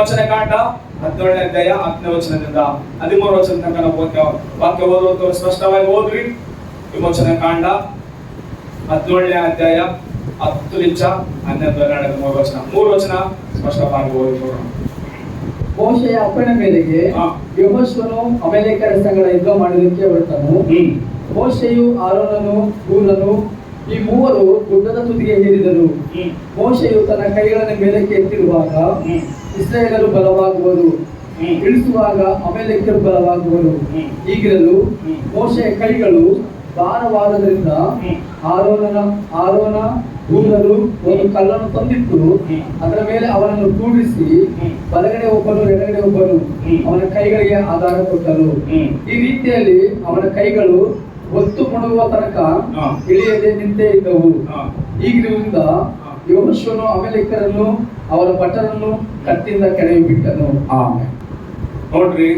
ವಿಮೋಚನೆ ಕಾಂಡ 17ನೇ ಅಧ್ಯಾಯ 10ನೇ ವಚನದಿಂದ 13 ವಚನ ತನಕ ನಾವು ವಾಕ್ಯ ಓದುವಂತ ಸ್ಪಷ್ಟವಾಗಿ ಓದ್ರಿ. ವಿಮೋಚನೆ ಕಾಂಡ 17ನೇ ಅಧ್ಯಾಯ 10 ನಿಮಿಷ 11 12 ವಚನ 3 ವಚನ ಸ್ಪಷ್ಟವಾಗಿ ಓದಿ ನೋಡೋಣ. ಮೋಶೆಯ ಅಪ್ಪಣೆ ಮೇರೆಗೆ ಯೆಹೋಶುವನು ಅಮಾಲೇಕ್ಯರ ಸಂಗಡ ಯುದ್ಧ ಮಾಡುವುದಕ್ಕೆ ಹೊರಟನು. ಮೋಶೆಯು ಆರೋನನು ಹೂರನು ಈ ಮೂವರು ಗುಡ್ಡದ ತುದಿಗೆ ಏರಿದರು. ಮೋಶೆಯು ತನ್ನ ಕೈಗಳನ್ನು ಮೇಲಕ್ಕೆ ಎತ್ತಿರುವಾಗ ಇಸ್ರಾಯೇಲರು ಬಲವಾಗುವರು, ಇಳಿಸುವಾಗ ಅಮಾಲೇಕ್ಯರು ಬಲವಾಗುವರು. ಹೀಗಿರಲು ಮೋಶೆಯ ಕೈಗಳು ಭಾರವಾದರಿಂದ ಆರೋನ ಹೂರರು ಒಂದು ಕಲ್ಲನ್ನು ತಂದಿಟ್ಟು ಅದರ ಮೇಲೆ ಅವನನ್ನು ಕೂಡಿಸಿ ಬಲಗಡೆ ಒಬ್ಬನು ಎಡಗಡೆ ಒಬ್ಬನು ಅವನ ಕೈಗಳಿಗೆ ಆಧಾರ ಕೊಟ್ಟರು. ಈ ರೀತಿಯಲ್ಲಿ ಅವನ ಕೈಗಳು ಒತ್ತು ಮುಳುಗುವ ತನಕ ಇಳಿಯದೆ ನಿಂತೇ ಇದ್ದವು. ಈಗಿರುವುದರಿಂದ ಯೆಹೋಶುವನು ಅಮಾಲೇಕ್ಯರನ್ನು ಅವರ ಭಟರನ್ನು ಕತ್ತಿಯಿಂದ ಕೆಡವಿ ಬಿಟ್ಟನು. ನೋಡ್ರಿ,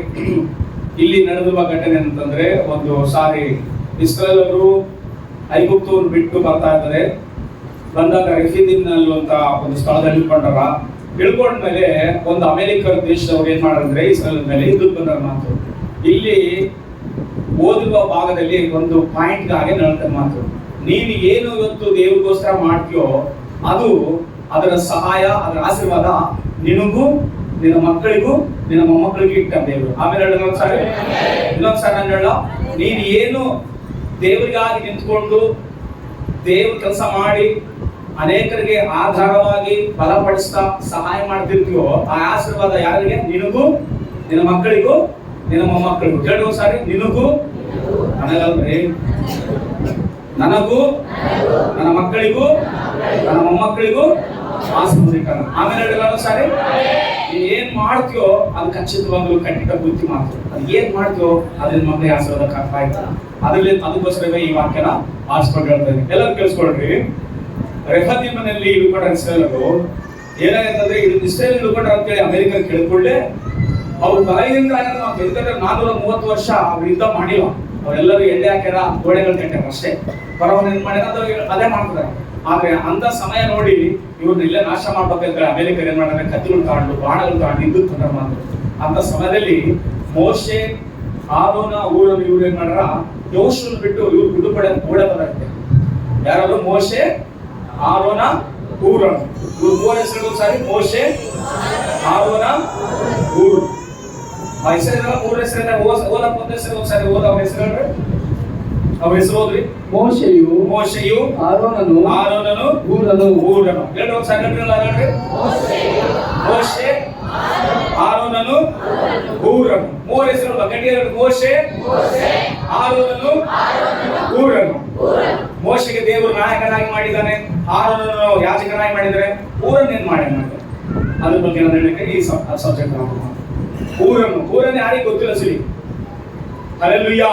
ಇಲ್ಲಿ ನಡೆದಿರುವ ಘಟನೆ ಅಂತಂದ್ರೆ, ಒಂದು ಸಾರಿ ಇಸ್ರಾಯೇಲರು ಐಗುಪ್ತವನ್ನು ಬಿಟ್ಟು ಬರ್ತಾ ಇದ್ದಾರೆ. ಬಂದಾಗ ರೆಫಿದೀಮ್ ಅನ್ನುವಂತ ಒಂದು ಸ್ಥಳದಲ್ಲಿ ಇಳ್ಕೊಂಡ್ಮೇಲೆ ಒಂದು ಅಮೆರಿಕ ದೇಶದವ್ರು ಏನ್ ಮಾಡಂದ್ರೆ ಇಸ್ರಾಯೇಲ್ ಮೇಲೆ ಯುದ್ಧಕ್ಕೆ ಬಂದಾರ ಮಾತು. ಇಲ್ಲಿ ಓದುವ ಭಾಗದಲ್ಲಿ ಒಂದು ಪಾಯಿಂಟ್ ಗಾಗೆ ನಡೆದ ಮಾತು, ನೀನು ಏನು ಇವತ್ತು ದೇವರಿಗೋಸ್ಕರ ಮಾಡ್ತೀಯೋ ಅದು ಅದರ ಸಹಾಯ, ಅದರ ಆಶೀರ್ವಾದ ನಿನಗೂ ನಿನ್ನ ಮಕ್ಕಳಿಗೂ ನಿನ್ನ ಮೊಮ್ಮಕ್ಕಳಿಗೂ ಇಟ್ಟ ದೇವರು. ಆಮೇಲೆ ಇನ್ನೊಂದ್ಸಾರಿ ನಾನು ಹೇಳ, ನೀನು ಏನು ದೇವರಿಗಾಗಿ ನಿಂತ್ಕೊಂಡು ದೇವ್ರ ಕೆಲಸ ಮಾಡಿ ಅನೇಕರಿಗೆ ಆಧಾರವಾಗಿ ಬಲಪಡಿಸ್ತಾ ಸಹಾಯ ಮಾಡ್ತಿರ್ತೀವೋ ಆ ಆಶೀರ್ವಾದ ಯಾರಿಗೆ? ನಿನಗೂ ನಿನ್ನ ಮಕ್ಕಳಿಗೂ ನಿನ್ನ ಮೊಮ್ಮಕ್ಕಳಿಗೂ. ಕೇಳುವ ಸಾರಿ, ನಿನಗೂ ನನಗಲ್ರಿ, ನನಗೂ ನನ್ನ ಮಕ್ಕಳಿಗೂ ನನ್ನ ಮೊಮ್ಮಕ್ಕಳಿಗೂ ಆಶೀರ್ವಾದ. ಆಮೇಲೆ ಸಾರಿ, ನೀನ್ ಏನ್ ಮಾಡ್ತೀಯೋ ಅದು ಖಚಿತವಾಗ್ಲೂ ಖಂಡಿತ ಬುದ್ಧಿ ಮಾತು. ಅದು ಏನ್ ಮಾಡ್ತೀಯೋ ಅದ್ರಿಂದ ಮಕ್ಕಳಿಗೆ ಆಶೀರ್ವಾದ ಆಗ್ತಾ ಇತ್ತು. ಅದ್ರಲ್ಲಿ ಅದಕ್ಕೋಸ್ಕರ ಈ ವಾಕ್ಯನ ಆರಿಸ್ಕೊಂಡು ಹೇಳ್ತೇನೆ. ಎಲ್ಲರೂ ಕೇಳಿಸ್ಕೊಳ್ರಿ. ರೆಫದೀಮನಲ್ಲಿ ಇಳ್ಕೊಂಡ್ರ ಇಸ್ರಾಯೇಲರು ಏನಾಯ್ತಂದ್ರೆ, ಇದು ಇಸ್ರಾಯೇಲ್ ಇಳ್ಕೊಂಡ್ರ ಅಂತೇಳಿ ಅಮೆರಿಕ ಕೇಳ್ಕೊಳ್ಳೆ ಅವ್ರು ಬಲದಿಂದ 430 ವರ್ಷ ಅವ್ರು ಯುದ್ಧ ಮಾಡಿಲ್ಲ. ಅವರೆಲ್ಲರೂ ಎಣ್ಣೆ ಹಾಕ್ಯಾರ, ಗೋಡೆಗಳು ಕಟ್ಟ್ಯಾರ ಅಷ್ಟೇ. ಪರವನ್ನು ಏನ್ ಮಾಡ್ಯಾರ ಅದೇ ಮಾಡ್ತಾರೆ. ಆದ್ರೆ ಅಂತ ಸಮಯ ನೋಡಿ ಇವ್ರನ್ನ ಇಲ್ಲೇ ನಾಶ ಮಾಡ್ಬೇಕಂತ ಅಮೆರಿಕರು ಏನ್ ಮಾಡ್ತಾರೆ, ಕತ್ತಿಗಳು ತಗೊಂಡು ಬಾಣಗಳು ತಗೊಂಡು ಯುದ್ಧಕ್ಕೆ ಬಂದಾರ ಮಾತು. ಅಂತ ಸಮಯದಲ್ಲಿ ಮೋಶೆ ಆರೋನ ಊರನ್ನು ಇವ್ರು ಏನ್ ಮಾಡ್ಯಾರ, ಯೆಹೋಶುವನ ಬಿಟ್ಟು ಇವ್ರು ಬಿಡುಗಡೆ ಗೋಡೆ ಬರುತ್ತೆ. ಯಾರಾದ್ರು ಮೋಶೆ ಆರೋನ ಊರನು, ಇವ್ರು ಮೂರ ಹೆಸರು ಸಾರಿ, ಮೋಶೆ ಆರೋನ ಊರು. ಆ ಹೆಸರೆಲ್ಲ ಮೂರ ಹೆಸರಿನ ಓದಪ್ಪ ಹೆಸರು ಒಂದ್ಸಾರಿ ಓದ ಅವ್ರ ಹೆಸರು ಹೇಳ್ರಿ. ಅವ್ರ ಹೆಸರು ಓದ್ರಿ. ಮೋಶೆಯು ಆರೋನನು ಊರನು. ಎರಡು ಒಂದ್ಸಾರಿ ಹೇಳ್ರಿ. ಮೋಶೆ ಆರೋನನು ಊರನು. ಮೂರ ಹೆಸರು ಗಟ್ಟಿಯ ಮೋಶೆ ಆರೋನನು ಊರನು. ಮೋಶೆಗೆ ದೇವರು ನಾಯಕನಾಗಿ ಮಾಡಿದ್ದಾನೆ, ಆರೋನನು ಯಾಜಕನಾಗಿ ಮಾಡಿದರೆ, ಊರನ್ನು ಏನ್ ಮಾಡಿ ಅದ್ರ ಬಗ್ಗೆ ನಾನು ಹೇಳಲಿಕ್ಕೆ ಈ ಸಬ್ಜೆಕ್ಟ್ ಊರನ್ನು ಯಾರಿಗೆ ಗೊತ್ತಿಲ್ಲ ಸಿರಿ. ಹಲ್ಲೆಲೂಯಾ.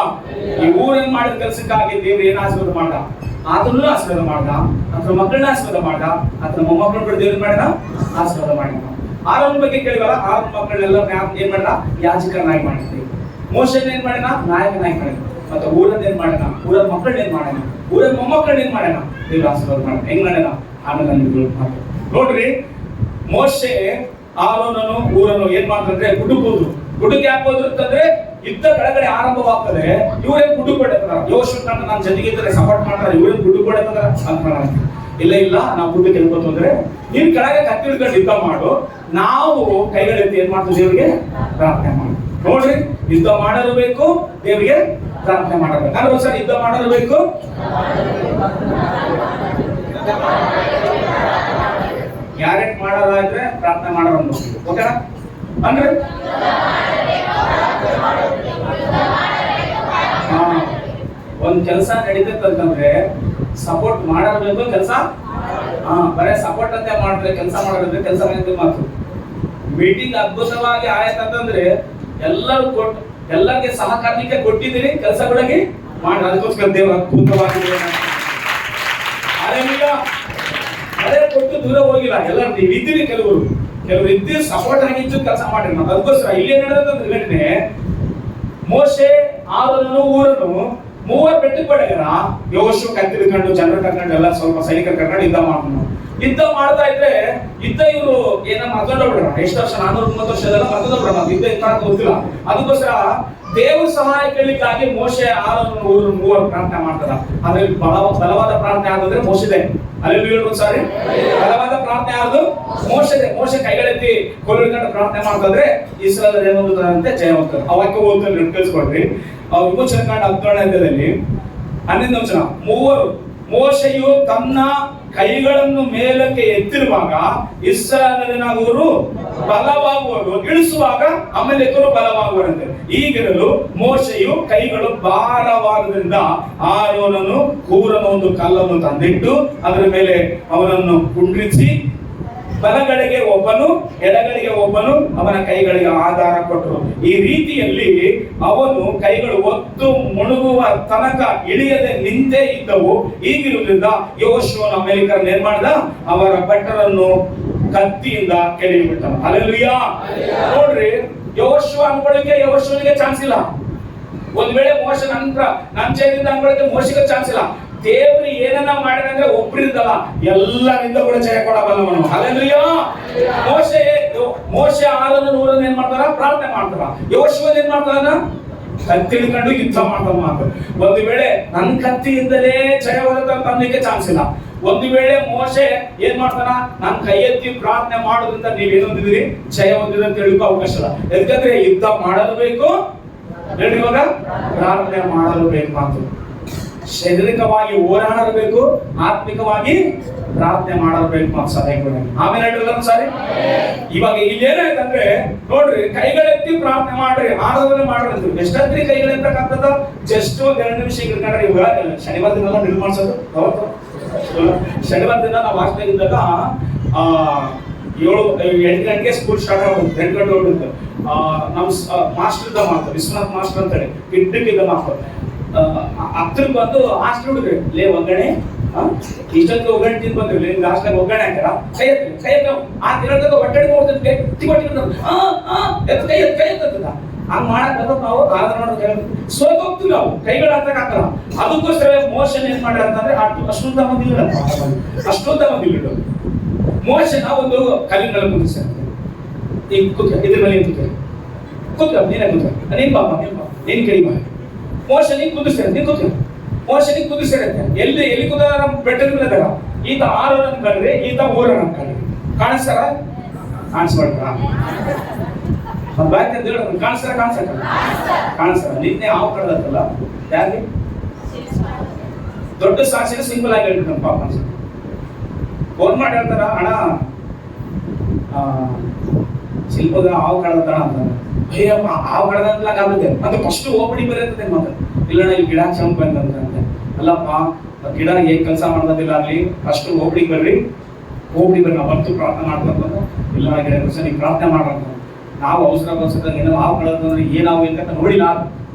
ಈ ಊರನ್ನು ಮಾಡಿದ ಕೆಲಸಕ್ಕಾಗಿ ದೇವರು ಏನ್ ಆಶೀರ್ವಾದ ಮಾಡ್ದ, ಆತನೂ ಆಶೀರ್ವಾದ ಮಾಡ್ದ, ಆತನ ಮಕ್ಕಳನ್ನ ಆಶೀರ್ವಾದ ಮಾಡ್ದ, ಆತನ ಮೊಮ್ಮಕ್ಕಳನ್ನ ಕೂಡ ದೇವ್ರು ಮಾಡಿದ ಆಶೀರ್ವಾದ ಮಾಡಿದ. ಆರೋನ ಬಗ್ಗೆ ಕೇಳಿವಲ್ಲ, ಆರೋನ ಮಕ್ಕಳನ್ನೆಲ್ಲ ಏನ್ ಮಾಡ್ದ, ಯಾಜಕನಾಗಿ ಮಾಡಿದ್ವಿ. ಮೋಶೆನ ಏನ್ ಮಾಡಿದ, ನಾಯಕನಾಗಿ ಮಾಡಿದ. ಮತ್ತೆ ಊರನ್ನ ಏನ್ ಮಾಡೋಣ, ಊರನ್ನ ಮಕ್ಕಳನ್ನ ಏನ್ ಮಾಡೋಣ, ಊರನ್ನ ಮೊಮ್ಮಕ್ಕಳನ್ನ ಏನ್ ಮಾಡೋಣ, ದೇವ್ರ ಆಶೀರ್ವಾದ ಮಾಡೋಣ. ಹೆಂಗ್ ಮಾಡೋಣ ಆಮೇಲೆ ನೋಡ್ರಿ. ಮೋಶೆ ಆರೋನನು ಊರನ್ನು ಏನ್ ಮಾಡ್ತಾರೆ, ಗುಡ್ಡಕ್ಕೆ ಯಾಕೆ ಹೋದ್ರು ಅಂತಂದ್ರೆ ಯುದ್ಧ ಕೆಳಗಡೆ ಆರಂಭವಾಗ್ತದೆ. ಇವ್ರೇನ್ ಗುಡ್ಡು ಕೊಡ್ತಾರ, ಯೆಹೋಶುವ ನಾನು ಜೊತೆಗಿದ್ರೆ ಸಪೋರ್ಟ್ ಮಾಡ್ತಾರೆ, ಇವ್ರೇನ್ ಗುಡ್ಡು ಕೊಡ್ತಾರ ಅಂತ. ಇಲ್ಲ ನಾವು ಗುಡ್ಡಕ್ಕೆ ಎಲ್ಬೋದು ಅಂದ್ರೆ ನೀನ್ ಕೆಳಗೆ ಕತ್ತಿ ಹಿಡ್ಕೊಂಡು ಯುದ್ಧ ಮಾಡು, ನಾವು ಕೈಗಳೆತ್ತಿ ಏನ್ ಮಾಡ್ತೀವಿ, ದೇವರಿಗೆ ಪ್ರಾರ್ಥನೆ ಮಾಡು. ನೋಡ್ರಿ, ಯುದ್ಧ ಮಾಡಲು ಬೇಕು, ದೇವರಿಗೆ ಪ್ರಾರ್ಥನೆ ಮಾಡಬೇಕು. ನಾನು ಒಂದ್ಸರಿ ಯುದ್ಧ ಮಾಡಲು ಬೇಕು, ಗ್ಯಾರೆಂಟ್ ಮಾಡೋದಾದ್ರೆ ಪ್ರಾರ್ಥನೆ ಮಾಡೋದು. ಓಕೆನಾ ಅಂದ್ರೆ ಒಂದ್ ಕೆಲಸ ನಡೀತಂತಂದ್ರೆ ಸಪೋರ್ಟ್ ಮಾಡಬೇಕು ಕೆಲಸ. ಬರೇ ಸಪೋರ್ಟ್ ಅಂತ ಮಾಡಿದ್ರೆ ಕೆಲಸ ಮಾಡೋದ್ರೆ ಕೆಲಸ ಮಾತು. ಮೀಟಿಂಗ್ ಅದ್ಭುತವಾಗಿ ಆಯ್ತಂತಂದ್ರೆ ಎಲ್ಲರೂ ಎಲ್ಲರಿಗೆ ಸಹಕಾರಕ್ಕೆ ಕೊಟ್ಟಿದ್ದೀರಿ, ಕೆಲಸಗಳಿಗೆ ಮಾಡಿ. ಅದಕ್ಕೋಸ್ಕರ ದೇವರು ಅದ್ಭುತವಾಗಿ ಅದೇ ಕೊಟ್ಟು ದೂರ ಹೋಗಿಲ್ಲ. ಎಲ್ಲರೂ ನೀವು ಇದ್ದೀರಿ, ಕೆಲವರು ಇದ್ದು ಸಪೋರ್ಟ್ ಆಗಿದ್ದು ಕೆಲಸ ಮಾಡಿರಿ. ನಾವು ಅದಕ್ಕೋಸ್ಕರ ಇಲ್ಲಿ ನಡೆದಂತ ಘಟನೆ, ಮೋಶೆ ಆರೋನನು ಊರನು ಮೂವರು ಬೆಟ್ಟಕ್ಕೆ ಬಡಗರ ಯೋಶುವ ಕತ್ತಿ ಹಿಡ್ಕೊಂಡು ಜನರು ಕರ್ಕೊಂಡು ಎಲ್ಲ ಸ್ವಲ್ಪ ಸೈನಿಕರು ಕರ್ಕೊಂಡು ಯುದ್ಧ ಮಾಡ್ತಾ ಇದ್ರೆ ಇವರು ಏನ ಮತ್ತೊಂಡೋಗ್ಬಿಡ್ರ ಎಷ್ಟು ವರ್ಷ 430 ವರ್ಷದಲ್ಲ ಮತ್ತೊಂಡೋಗ್ಬಿಡ ಯುದ್ಧ ಇತ್ತ ಅಂತ ಗೊತ್ತಿಲ್ಲ. ಅದಕ್ಕೋಸ್ಕರ ದೇವ್ರ ಸಹಾಯ ಕೇಳಲಿಕ್ಕಾಗಿ ಮೋಶೆ ಆರೋನ್ ಮೂವರು ಪ್ರಾರ್ಥನೆ ಮಾಡ್ತಾರ. ಅದ್ರಲ್ಲಿ ಬಲವಾದ ಪ್ರಾರ್ಥನೆ ಆದ್ರೆ ಮೋಶಿದೆ. ಅಲ್ಲಿ ಸಾರಿ ಬಲವಾದ ಪ್ರಾರ್ಥನೆ ಆಗೋದು ಮೋಶದೆ. ಮೋಶೆ ಕೈಗಳೆತ್ತಿ ಕೊಲ್ಲಿಕೊಂಡು ಪ್ರಾರ್ಥನೆ ಮಾಡ್ತಾದ್ರೆ ಇಸ್ರಾಯೇಲ್ ಏನು ಓದುತ್ತಾರಂತೆ ಜಯ ಹೋಗ್ತಾರೆ. ಅವಾಕ್ಯ ಓದ್ತಾರೆ ಕಳಿಸ್ಕೊಡ್ರಿ. ವಿಮೋಚನ ಕಾಂಡ 17ನೇ 11ನೇ ವಚನ. ಮೋಶೆಯು ತನ್ನ ಕೈಗಳನ್ನು ಮೇಲಕ್ಕೆ ಎತ್ತಿರುವಾಗ ಇಸ್ರಾಯೇಲಿನವರು ಬಲವಾಗುವರು, ಇಳಿಸುವಾಗ ಅಮಲೇಕರು ಬಲವಾಗುವರಂತೆ. ಈಗಿರಲು ಮೋಶೆಯು ಕೈಗಳು ಭಾರವಾದುದರಿಂದ ಆರೋನನು ಹೂರನ ಒಂದು ಕಲ್ಲನ್ನು ತಂದಿಟ್ಟು ಅದರ ಮೇಲೆ ಅವನನ್ನು ಕುಂಡ್ರಿಸಿ ಬಲಗಳಿಗೆ ಒಬ್ಬನು ಎಡಗಳಿಗೆ ಒಬ್ಬನು ಅವನ ಕೈಗಳಿಗೆ ಆಧಾರ ಕೊಟ್ಟರು. ಈ ರೀತಿಯಲ್ಲಿ ಅವನು ಕೈಗಳು ಒತ್ತು ಮುಳುಗುವ ತನಕ ಇಳಿಯದೆ ನಿಂತೇ ಇದ್ದವು. ಈಗಿರುವುದರಿಂದ ಯೋಶುವನು ಅಮೆರಿಕರನ್ನು ಏನ್ ಮಾಡ್ದ, ಅವರ ಭಟ್ಟರನ್ನು ಕತ್ತಿಯಿಂದ ಕೆಳಗಿಬಿಟ್ಟ. ಹಲ್ಲೆಲೂಯಾ. ನೋಡ್ರಿ, ಯೋಶುವ ಅನ್ಕೊಳ್ಳಿಕ್ಕೆ ಯೋಶುವನಿಗೆ ಚಾನ್ಸ್ ಇಲ್ಲ. ಒಂದ್ ವೇಳೆ ಮೋಶ ನನ್ನ ಚೈದಿಂದ ಅನ್ಕೊಳ್ಳಿಕ್ಕೆ ಮೋಶಿಗೆ ಚಾನ್ಸ್ ಇಲ್ಲ. ದೇವ್ರು ಏನನ್ನ ಮಾಡಿದ್ರೆ ಒಬ್ಬರಿದ್ದಲ್ಲ ಎಲ್ಲರಿಂದ ಕೂಡ ಜಯ ಕೊಡಬಲ್ಲವನು. ಹಲ್ಲೆಲೂಯಾ. ಮೋಶೆ ಆರೋನ ನೂರನ್ನು ಏನ್ ಮಾಡ್ತಾರ, ಪ್ರಾರ್ಥನೆ ಮಾಡ್ತಾರ. ಯೋಶುವ ಏನ್ ಮಾಡ್ತಾರ, ಕತ್ತಿ ಹಿಡ್ಕೊಂಡು ಯುದ್ಧ ಮಾಡ್ತಾರ. ಒಂದು ವೇಳೆ ನನ್ನ ಕತ್ತಿಯಿಂದಲೇ ಜಯ ಹೊರತ ಅನ್ನಲಿಕ್ಕೆ ಚಾನ್ಸ್ ಇಲ್ಲ. ಒಂದು ವೇಳೆ ಮೋಶೆ ಏನ್ ಮಾಡ್ತಾನ, ನಾನು ಕೈ ಎತ್ತಿ ಪ್ರಾರ್ಥನೆ ಮಾಡೋದ್ರಿಂದ ನೀವೇನು ಹೊಂದಿದಿರಿ, ಜಯ ಹೊಂದಿರಿ ಅಂತ ಹೇಳಿಕೋ ಅವಕಾಶ ಇಲ್ಲ. ಯಾಕಂದ್ರೆ ಯುದ್ಧ ಮಾಡಲು ಬೇಕು, ಇವಾಗ ಪ್ರಾರ್ಥನೆ ಮಾಡಲು ಬೇಕು. ಮಾತು ಶಾರೀರಿಕವಾಗಿ ಹೋರಾಡಬೇಕು, ಆತ್ಮಿಕವಾಗಿ ಪ್ರಾರ್ಥನೆ ಮಾಡಬೇಕು ಮಾತು ಸದಾ. ಆಮೇಲೆ ಹೇಳಿದ್ರು ಸಾರಿ. ಇವಾಗ ಇಲ್ಲೇನಾಯ್ತಂದ್ರೆ ನೋಡ್ರಿ, ಕೈಗಳೆತ್ತಿ ಪ್ರಾರ್ಥನೆ ಮಾಡ್ರಿ, ಆರಾಧನೆ ಮಾಡ್ರಿ. ಎಷ್ಟಂತ್ರಿ ಕೈಗಳೆತ್ತಕ್ಕಂಥದ್ದು ಜಸ್ಟ್ ಒಂದ್ 2 ನಿಮಿಷ ಇಟ್ಕೊಂಡ್ರೆ. ಇವಾಗ ಶನಿವಾರ ದಿನ ಡ್ರಿಲ್ ಮಾಡ್ಸೋದು. ಅವತ್ತು ಶನಿವಾರ ದಿನ ನಾವು ಹಾಸ್ಟೆಲ್ ಇದ್ದಾಗ 8 ಗಂಟೆಗೆ ಸ್ಕೂಲ್ ಸ್ಟಾರ್ಟ್ ಆಗುತ್ತೆ. 2 ಗಂಟೆ ಹೋಗುತ್ತೆ. ನಮ್ ಮಾಸ್ಟರ್ ಇದ್ದ ಮಾಡ್ತಾರೆ, ವಿಶ್ವನಾಥ್ ಮಾಸ್ಟರ್ ಅಂತೇಳಿ ಕಿಡ್ಡಿಕ್ಕಿದ್ದ ಮಾಡ್ತಾರೆ. ಹತ್ರಕ್ಕೆ ಬಂದು ಹಾಸ್ಟೆಲ್ ಹುಡುಗ್ರಿ, ಲೇ ಒಗ್ಗಣೆ ಇಷ್ಟೊತ್ತಿಗೆ ಒಗ್ಗಣೆ ತಿಂದು ಬಂದ್ರಿ, ಲಾಸ್ಟಾಗ ಒಗ್ಗಣೆ ಹಾಕ್ಯಾರ, ಕೈ ಎತ್ತ ಆ ತಿರೋದಾಗ ಒಟ್ಟಡಿ ನೋಡ್ತಿದ್ ಗಟ್ಟಿ ಕೊಟ್ಟಿರ್ತಾರೆ, ಕೈ ಎತ್ತದ ಹಂಗ ಮಾಡಕ್ ನಾವು ಆಧಾರ ಮಾಡೋದು ಸೋತೋಗ್ತೀವಿ. ನಾವು ಕೈಗಳು ಹಾಕಕ್ ಹಾಕಲ್ಲ. ಅದಕ್ಕೋಸ್ಕರ ಮೋಶನ್ ಏನ್ ಮಾಡ್ಯಾರ ಅಂತಂದ್ರೆ ಅಷ್ಟೊಂದ ಮಂದಿ ಮೋಶನ ಒಂದು ಕಲ್ಲಿನ ಮೇಲೆ ಕುಂದಿಸ, ಈಗ ಕೂತ ಇದ್ರ ಮೇಲೆ ಕೂತ ನೀನೇ ಕೂತ, ನೀನ್ ಬಾಬಾ ನೀನ್ ಕೈ ಬಾ. ಮೋಶನಿಗೆ ಕುದಿಸ್ತಾರೆ, ನೀನ್ ಕೂತ ಮೋಶನಿಗೆ ಕುದಿಸ್ತಾರೆ. ಎಲ್ಲಿ ಕೂತ ನಮ್ಮ ಬೆಟ್ಟದ ಮೇಲೆ ಇದ್ದಾಗ ಈತ ಆರೋನ ಅನ್ಕಳ್ರಿ, ಈತ ಓರನ್ ಅನ್ಕಳ್ರಿ. ಕಾಣಿಸ್ತಾರ ಕಾಣಿಸ್ಬಾರ್ದ್ರ ಬ್ಯಾಕ್ ಅಂತ ಹೇಳಿ ಕಾಣಿಸ್ತಾರ. ನಿನ್ನೆ ಹಾವು ಕಡ್ದಲ್ಲ ಯಾರಿಗೆ ದೊಡ್ಡ ಸಾಕ್ಷಿನ ಸಿಂಪಲ್ ಆಗಿ ಹೇಳ್ಬಿಟ್ಟು ನಮ್ಮ ಪಾಪ ಅನ್ಸುತ್ತೆ. ಫೋನ್ ಮಾಡಿ ಹೇಳ್ತಾರ, ಅಣ್ಣ ಶಿಲ್ಪದ ಹಾವು ಕಡ್ದಣ ಅಂತಾರ. ಅಯ್ಯಪ್ಪ ಹಾವು ಕಡ್ದಂತ ಆಗುತ್ತೆ. ಮತ್ತೆ ಫಸ್ಟ್ ಹೋಗ್ಬಿಡಿ ಬರೀತದೆ ಮಾತ್ರ. ಇಲ್ಲಣ್ಣ ಇಲ್ಲಿ ಗಿಡ ಚಂಪ್ ಬಂದಂತೆ. ಅಲ್ಲಪ್ಪ ಗಿಡ ಹೇಗೆ ಕೆಲಸ ಮಾಡೋದಿಲ್ಲ ಆಗ್ಲಿ, ಫಸ್ಟ್ ಹೋಗ್ಬಿಡಿ ಬರ್ರಿ ನಾವು ಬಂತು ಪ್ರಾರ್ಥನೆ ಮಾಡ್ಕೊಂಡು. ಇಲ್ಲ ಗಿಡ ನೀವು ಪ್ರಾರ್ಥನೆ ಮಾಡ್ರಂತ. ನಾವು ಅವಸರ ಬನ್ಸದಾಗ ಏನೋ ಹಾವು ಕಳೆದ್ರೆ ಏನಾವು ಅಂತ ನೋಡಿಲ್ಲ.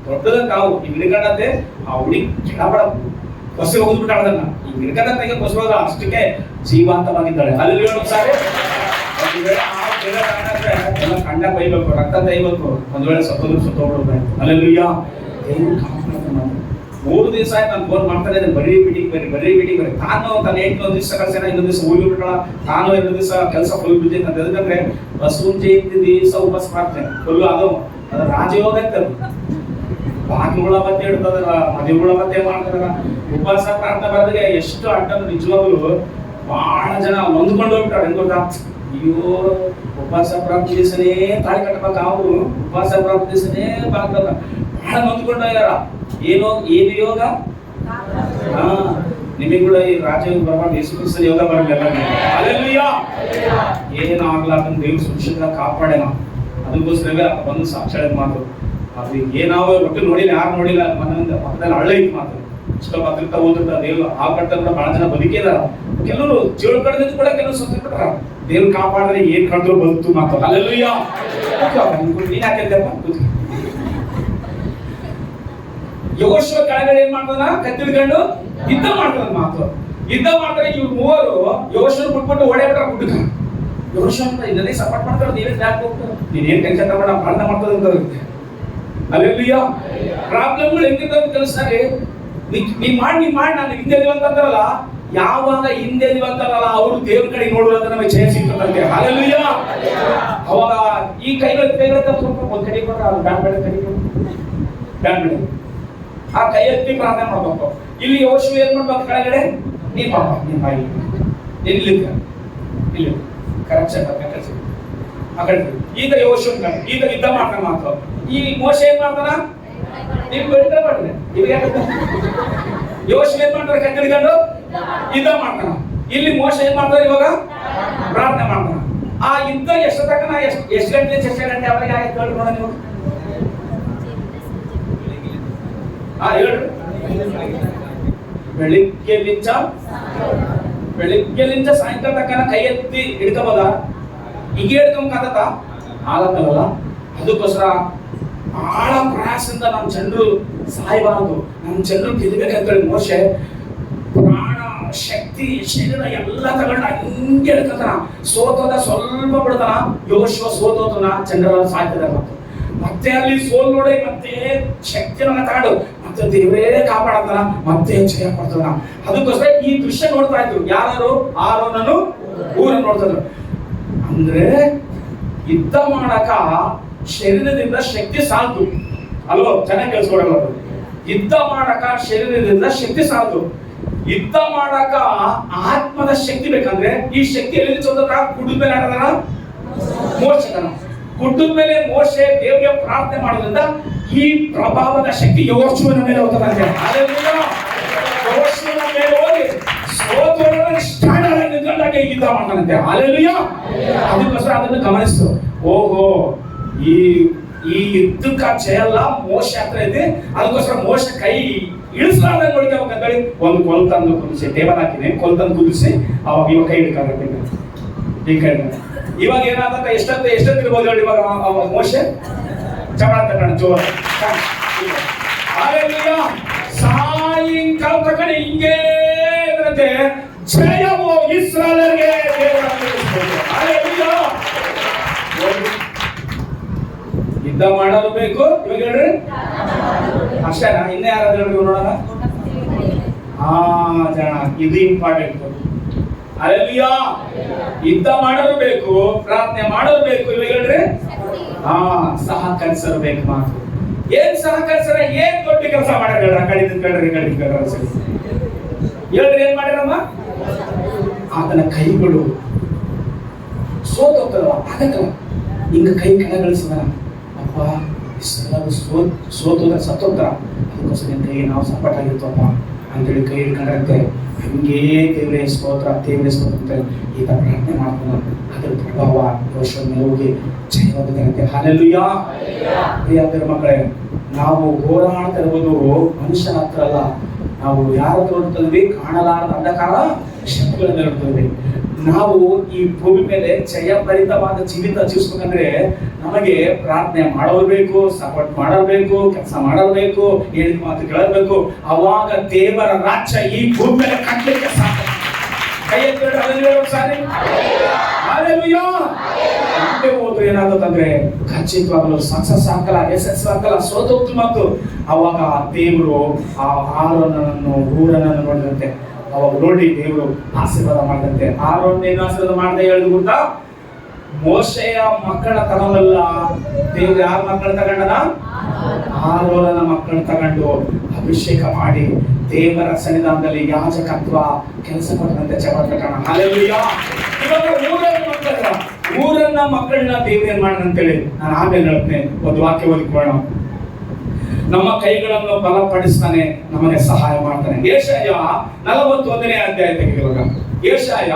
ದೊಡ್ಡದ ಕಾವು ಈ ಗಿಡಗಡತ್ತೆ ಆ ಹುಡಿ ಗಿಡ ಬಡ ಬಸ್ಸಿಗೆ ಹೋಗ್ಬಿಟ್ಟಾಳದನ್ನ. ಈ ಗಿಡಗಡತೆಗೆ ಬಸ್ಸೋದ ಅಷ್ಟಕ್ಕೆ ಜೀವಂತವಾಗಿದ್ದಾಳೆ. ಅಲ್ಲಿ ಸಾರಿ ಎಲ್ಲ ಕಂಡ ಬೈಬೇಕು, ರಕ್ತ ತೈಬೇಕು. ಒಂದ್ ವೇಳೆ ಸತ್ತೋಗ್ಬಿಡ್ಬೇಕು. ಅಲ್ಲೆಲ್ಲೂಯ್ಯ. ದೇವ್ರು ಕಾಪಾಡ್ತಾನೆ. 3 ದಿವಸ ಆಯ್ತು ನಾನು ಫೋನ್ ಮಾಡ್ತಾನೆ ಇದ್ದೇನೆ, ಬರೀ ಮೀಟಿಂಗ್ ಬರ್ರಿ. ತಾನು ತನ್ನ 8 ದಿವಸ ಕಳ್ಸೇನ, 1 ದಿವಸ ಹೋಗಿ ಬಿಟ್ಟಾಳ. ತಾನು 2 ದಿವಸ ಕೆಲಸ ಫುಲ್ ಬಿದ್ದೆ ಅಂತ. ಯಾಕಂದ್ರೆ ಬಸವನ ಜಯಂತಿ ದಿವಸ ಉಪವಾಸ ಮಾಡ್ತೇನೆ ಫುಲ್. ಅದು ರಾಜಯೋಗ ಇರ್ತದೆ. ಬಾಗಿಲುಗಳ ಮತ್ತೆ ಇಡ್ತದಲ್ಲ, ಮದುವೆಗಳ ಮತ್ತೆ ಮಾಡ್ತಾರ. ಉಪವಾಸ ಪ್ರಾರ್ಥನೆ ಬರದಾಗೆ ಎಷ್ಟು ಅಡ್ಡ ನಿಜವಾಗ್ಲು ಬಹಳ ಜನ ನೊಂದ್ಕೊಂಡು ಹೋಗ್ಬಿಟ್ಟಾರೆ. ಹೆಂಗ್ ಗೊತ್ತಾ, ಅಯ್ಯೋ ಉಪವಾಸ ಪ್ರಾರ್ಥನೆ ದಿವಸನೇ ತಾಳಿ ಕಟ್ಟಬೇಕ, ಅವರು ಉಪವಾಸ ಪ್ರಾರ್ಥನೆ ದಿವಸನೇ ಬಾಗ್ಬೇಕ, ಬಹಳ ನೊಂದ್ಕೊಂಡು ಹೋಗ್ಯಾರ. ಏನು ಯೋಗ? ನಿಮಗೂ ಈ ರಾಜಯೋಗ ಬರಬಾರ್ದು, ಯೇಸು ಕ್ರಿಸ್ತನ ಯೋಗ ಬರಲಿಲ್ಲ. ಹಲ್ಲೆಲೂಯಾ. ಏನಾಗ್ಲಾರ್ದಂತ ದೇವ್ರು ಸುರಕ್ಷಿತ ಕಾಪಾಡೇನ. ಅದಕ್ಕೋಸ್ಕರ ಬಂದು ಸಾಕ್ಷಾತ್ ಮಾತು. ಅದು ಏನಾವ ಒಟ್ಟು ನೋಡಿಲ್ಲ, ಯಾರು ನೋಡಿಲ್ಲ. ಮನೆಯಿಂದ ಪಕ್ಕದಲ್ಲಿ ಹಳ್ಳ ಇತ್ತು ಮಾತು. ಇಷ್ಟ ಪತ್ರಿಕ ಓದಿರ್ತಾರೆ. ದೇವ್ರು ಆ ಕಟ್ಟ ಕೂಡ ಬಹಳ ಜನ ಬದುಕಿದಾರ. ಕೆಲವರು ಜೀವ ಕಳೆದ ಕೂಡ ಕೆಲವರು ಸತ್ತು ಬಿಟ್ಟಾರ. ದೇವ್ರು ಕಾಪಾಡಿದ್ರೆ ಏನ್ ಕಳೆದ್ರು ಬಂತು ಮಾತು. ಹಲ್ಲೆಲೂಯಾ. ನೀನ್ ಯಾಕೆಂದಪ್ಪ ಯೋಶುವ ಕೆಳಗಡೆ ಏನ್ ಮಾಡ್ತಾನ, ಕತ್ತಿಡ್ಕೊಂಡು ಯುದ್ಧ ಮಾಡ್ತಾನ ಮಾತು. ಯುದ್ಧ ಮಾಡ್ತಾರೆ. ಇವ್ರು ಮೂವರು ಯೋಶುವ ಬಿಟ್ಬಿಟ್ಟು ಓಡೇ ಬಿಟ್ಟಾರ ಗುಡ್ಡಕ್ಕ. ಯೋಶುವ ಅಂತ ಇದನ್ನೇ ಸಪೋರ್ಟ್ ಮಾಡ್ತಾರೆ. ನೀವೇ ಯಾಕೆ ಹೋಗ್ತಾರೆ, ನೀನೇನ್ ಟೆನ್ಷನ್ ತಗೊಂಡ ಪ್ರಾರ್ಥನೆ ಮಾಡ್ತದೆ ಅಂತ ಇರುತ್ತೆ. ಅಲ್ಲೆಲ್ಲೂಯ್ಯ. ಪ್ರಾಬ್ಲಮ್ಗಳು ಹೆಂಗಿರ್ತಾವ ಕೆಲಸನಾಗೆ ನೀ ಮಾಡಿ ನಾನು ಹಿಂದೆ ಅಂತಂದ್ರಲ್ಲ, ಯಾವಾಗ ಹಿಂದೆ ಅಂತಾರಲ್ಲ ಅವರು ದೇವ್ರ ಕಡೆ ನೋಡುವಂತ ನಮಗೆ ಜಯ ಸಿಗ್ತದಂತೆ. ಹಾಲೆಲೂಯಾ. ಅವಾಗ ಈ ಕೈಗಳು ಸ್ವಲ್ಪ ಒಂದ್ ಕಡೆ ಬ್ಯಾನ್ ಆ ಕೈ ಎತ್ತಿ ಪ್ರಾರ್ಥನೆ ಮಾಡ್ಬೇಕು. ಇಲ್ಲಿ ಯೋಶುವ ಏನ್ ಮಾಡ್ಬೇಕು, ಕೆಳಗಡೆ ನೀ ಪಾಪ ನೀನ್ ಬಾಯಿ ಇಲ್ಲಿ ಕರೆಕ್ಷನ್ ಆ ಕಡೆ. ಈಗ ಯೋಶುವ ಈಗ ಯುದ್ಧ ಮಾಡ್ತಾನೆ ಮಾತ್ರ. ಈ ಮೋಶ ಏನ್ ಮಾಡ್ತಾನ, ನೀವು ಬೆಳ್ಕ ಮಾಡ್ರಿ ಇವಾಗ ಯೋಶುವ ಏನ್ ಮಾಡ್ತಾರೆ, ಕಟ್ಟಿಡ್ಕೊಂಡು ಯುದ್ಧ ಮಾಡ್ತಾನ. ಇಲ್ಲಿ ಮೋಶ ಏನ್ ಮಾಡ್ತಾರೆ, ಇವಾಗ ಪ್ರಾರ್ಥನೆ ಮಾಡ್ತಾನ. ಆ ಯುದ್ಧ ಎಷ್ಟು ತನಕ ಎಷ್ಟು ಗಂಟೆ ಅವರಿಗೆ ಆಯ್ತು ಹೇಳಿ ನೋಡ ನೀವು. ಹೇಳ್ರಿ, ಬೆಳಿಗ್ಗೆಲಿಂದ ಸಾಯಂಕಾಲ ತನಕ ಕೈ ಎತ್ತಿ ಹಿಡ್ಕೋಬೋದ? ಈಗ ಹಿಡ್ಕೊಂಬತ್ತ ಆಗತ್ತಲ್ಲ. ಅದಕ್ಕೋಸ್ಕರ ಬಹಳ ಪ್ರಯಾಸದಿಂದ ನಮ್ಮ ಜನರು ಸಾಯಬಾರದು, ನಮ್ಮ ಜನರು ಗೆಲ್ಲಬೇಕಂತೇಳಿ ಮೋಶೆ ಪ್ರಾಣ ಶಕ್ತಿ ಶರೀರ ಎಲ್ಲ ತಗೊಂಡ ಹಿಂಗೆ ಹಿಡ್ಕತಾನ. ಸೋತೋದ ಸ್ವಲ್ಪ ಬಿಡ್ತಾನ. ಯೋಶುವ ಸೋತೋತನ ಜನರ ಸಾಯ್ತದ. ಮತ್ತೆ ಅಲ್ಲಿ ಸೋಲ್ ನೋಡಿ ಮತ್ತೆ ಶಕ್ತಿಯನ್ನ ತಗೊಂಡು ಮತ್ತೆ ದೇವರೇ ಕಾಪಾಡತಾನ, ಮತ್ತೆ ಜಯ ಕೊಡ್ತಾನ. ಅದಕ್ಕೋಸ್ಕರ ಈ ದೃಶ್ಯ ನೋಡ್ತಾ ಇದ್ರು ಯಾರು, ಆರೋನನು ಊರನ್ನು ನೋಡ್ತಾ ಇದ್ರು. ಅಂದ್ರೆ ಯುದ್ಧ ಮಾಡಕ ಶರೀರದಿಂದ ಶಕ್ತಿ ಸಾಲ್ತು ಅಲ್ವೋ? ಚೆನ್ನಾಗಿ ಕೇಳಿಸ್ಕೊಡಲ್ಲ. ಯುದ್ಧ ಮಾಡಕ ಶರೀರದಿಂದ ಶಕ್ತಿ ಸಾಲ್ತು. ಯುದ್ಧ ಮಾಡಕ ಆತ್ಮದ ಶಕ್ತಿ ಬೇಕಂದ್ರೆ ಈ ಶಕ್ತಿ ಎಲ್ಲಿ ಚೋದಕ ಕುಟುಂಬ ಮೇಲೆ ಆಡದಾನ ಮೋಶಕನ. ಕುಟುಂಬ ಮೇಲೆ ಮೋಶೆ ದೇವರಿಗೆ ಪ್ರಾರ್ಥನೆ ಮಾಡೋದ್ರಿಂದ ಈ ಪ್ರಭಾವದ ಶಕ್ತಿ ಯೋಶುವನ ಮೇಲೆ ಹೋಗ್ತದೆ. ಯೋಶುವನ ಮೇಲೆ ಹೋಗಿ ಸೋತೋರನ್ನ ಸ್ಟ್ಯಾಂಡ್ ಆಗಿ ನಿಂತ್ಕೊಂಡಾಗ ಯುದ್ಧ ಮಾಡ್ತಾನಂತೆ. ಹಾಲೆಲೂಯಾ. ಅದಕ್ಕೋಸ್ಕರ ಅದನ್ನು ಗಮನಿಸ್ತು. ಓಹೋ, ಈ ಯುದ್ಧಕ್ಕ ಜಯ ಅಲ್ಲ ಮೋಶ ಹತ್ರ ಇದೆ. ಅದಕ್ಕೋಸ್ಕರ ಮೋಶ ಕೈ ಇಳಿಸಲಾರ್ದಂಗೆ ನೋಡ್ಕೋಬೇಕಂತೇಳಿ ಒಂದು ಕೊಲ್ ತಂದು ಕುದಿಸಿ ಟೇಬಲ್ ಹಾಕಿನಿ, ಕೊಲ್ ತಂದು ಕುದಿಸಿ ಅವಾಗ ಇವಾಗ ಕೈ ಹಿಡ್ಕಾಗತ್ತೆ. ಈ ಕೈ ಇವಾಗ ಏನಾದಂತ ಎಷ್ಟೊತ್ತಿರ್ಬೋದು ಹೇಳಿ. ಇವಾಗ ಮೋಶ ಚಮಡ ತಗೊಂಡ ಜೋರ ಸಾಯಂಕಾಲ ತಗೊಂಡು ಹಿಂಗೇ ಇರುತ್ತೆ. ಜಯವು ಇಸ್ರಾಯೇಲ್ಗೆ. ಯುದ್ಧ ಮಾಡಲು ಬೇಕು. ಇವಾಗ ಹೇಳ್ರಿ ಅಷ್ಟೇನಾ? ಇನ್ನೇ ಯಾರಾದ್ರೂ ಹೇಳ್ರಿ ನೋಡೋಣ. ಜನ ಇದು ಇಂಪಾರ್ಟೆಂಟ್. ಹಲ್ಲೆಲೂಯಾ. ಯುದ್ಧ ಮಾಡಲು ಬೇಕು, ಪ್ರಾರ್ಥನೆ ಮಾಡಲು ಬೇಕು. ಇವಾಗ ಹೇಳ್ರಿ ಸಹಕರಿಸಲು ಬೇಕು. ಮಾತು ಏನ್ ಸಹಕರಿಸರ? ಏನ್ ದೊಡ್ಡ ಕೆಲಸ ಮಾಡ್ಯಾರ? ಹೇಳ್ರಿ ಏನ್ ಮಾಡ್ಯಾರಮ್ಮ? ಆತನ ಕೈಗಳು ಸೋತೋಗ್ತದವ ಆಗತ್ತವ. ಹಿಂಗ ಕೈ ಕೆಳಗಳಿಸಿದ ಅಪ್ಪ ಸೋತೋದ್ರೆ ಸತ್ತೋಗ್ತಾರ. ಅದಕ್ಕೋಸ್ಕರ ನಿನ್ ಕೈ ನಾವು ಸಪೋರ್ಟ್ ಆಗಿರ್ತವಪ್ಪ ಅಂತೇಳಿ ಕೈ ಹಿಡ್ಕೊಂಡ್ರಂತೆ. ಹಂಗೇ ದೇವರೇ ಸ್ತೋತ್ರ ಅಂತ ಈತ ಪ್ರಾರ್ಥನೆ ಮಾಡ್ಕೊಂಡು ಅದರ ಪ್ರಭಾವ ಯೋಶುವನ ಮೇಲೆ ಹೋಗಿ ಜಯವಾದಂತೆ. ಹಲ್ಲೆಲೂಯಾ. ಪ್ರಿಯ ಮಕ್ಕಳೇ, ನಾವು ಹೋರಾಡ್ತಾ ಇರುವುದು ಮನುಷ್ಯನ ಹತ್ರ ಅಲ್ಲ. ನಾವು ಯಾರ ಹತ್ರ ನೋಡ್ತಿದ್ವಿ? ಕಾಣಲಾರದ ಅಂಧಕಾರ ಶಕ್ತಿಗಳನ್ನ ನೋಡ್ತಿದ್ವಿ. ನಾವು ಈ ಭೂಮಿ ಮೇಲೆ ಜಯಭರಿತವಾದ ಜೀವಿತ ಜೀವಿಸ್ಬೇಕಂದ್ರೆ ನಮಗೆ ಪ್ರಾರ್ಥನೆ ಮಾಡಬೇಕು, ಸಪೋರ್ಟ್ ಮಾಡಬೇಕು, ಕೆಲಸ ಮಾಡಬೇಕು, ಹೇಳಿದ ಮಾತು ಕೇಳಬೇಕು. ಅವಾಗ ದೇವರ ರಾಜ್ಯ ಈ ಭೂಮಿ ಮೇಲೆ ಕಟ್ಟಲಿಕ್ಕೆ ಸಾಧ್ಯ. ಕೈ ಎತ್ತಿ ಸಾರಿ. ಹಲ್ಲೆಲೂಯಾ. ಮುಂದೆ ಹೋದ್ರೆ ಏನಾಗುತ್ತಂದ್ರೆ ಖಚಿತವಾಗಲು ಸಕ್ಸಸ್ ಆಗಲ್ಲ, ಯಶಸ್ಸು ಆಗಲ್ಲ, ಸೋತೋಗ್ತು. ಮತ್ತು ಅವಾಗ ದೇವರು ಆ ಆರೋನನ್ನು ಊರನನ್ನು ನೋಡಿದಂತೆ. ಅವಾಗ ನೋಡಿ ದೇವರು ಆಶೀರ್ವಾದ ಮಾಡಿದಂತೆ. ಆರೋನ್ ಆಶೀರ್ವಾದ ಮಾಡದೆ ಹೇಳಿದ್ ಗೊತ್ತಾ? ಮೋಶೆಯ ಮಕ್ಕಳ ತಗೊಂಡಲ್ಲ, ದೇವ್ರು ಯಾರ ಮಕ್ಕಳ ತಗೊಂಡನ? ಆರೋನನ ಮಕ್ಕಳ ತಗೊಂಡು ಅಭಿಷೇಕ ಮಾಡಿ ದೇವರ ಸನ್ನಿಧಾನದಲ್ಲಿ ಯಾಜಕತ್ವ ಕೆಲಸ ಕೊಟ್ಟಂತೆ ಜಗತ್ತಕಣ. ಹಲ್ಲೆಲೂಯಾ. ಇವಾಗ ಊರನ್ನ ಮಕ್ಕಳನ್ನ ದೇವ್ರು ಏನ್ ಮಾಡಂತೇಳಿ ನಾನು ಆಮೇಲೆ ಹೇಳ್ತೇನೆ. ಒಂದು ವಾಕ್ಯ ಓದಿಕೊಳ್ಳೋಣ. ನಮ್ಮ ಕೈಗಳನ್ನು ಬಲಪಡಿಸ್ತಾನೆ, ನಮಗೆ ಸಹಾಯ ಮಾಡ್ತಾನೆ. ಯೆಶಾಯ 41ನೇ ಅಧ್ಯಾಯ ತೆಗೆದುವಾಗ. ಯೆಶಾಯ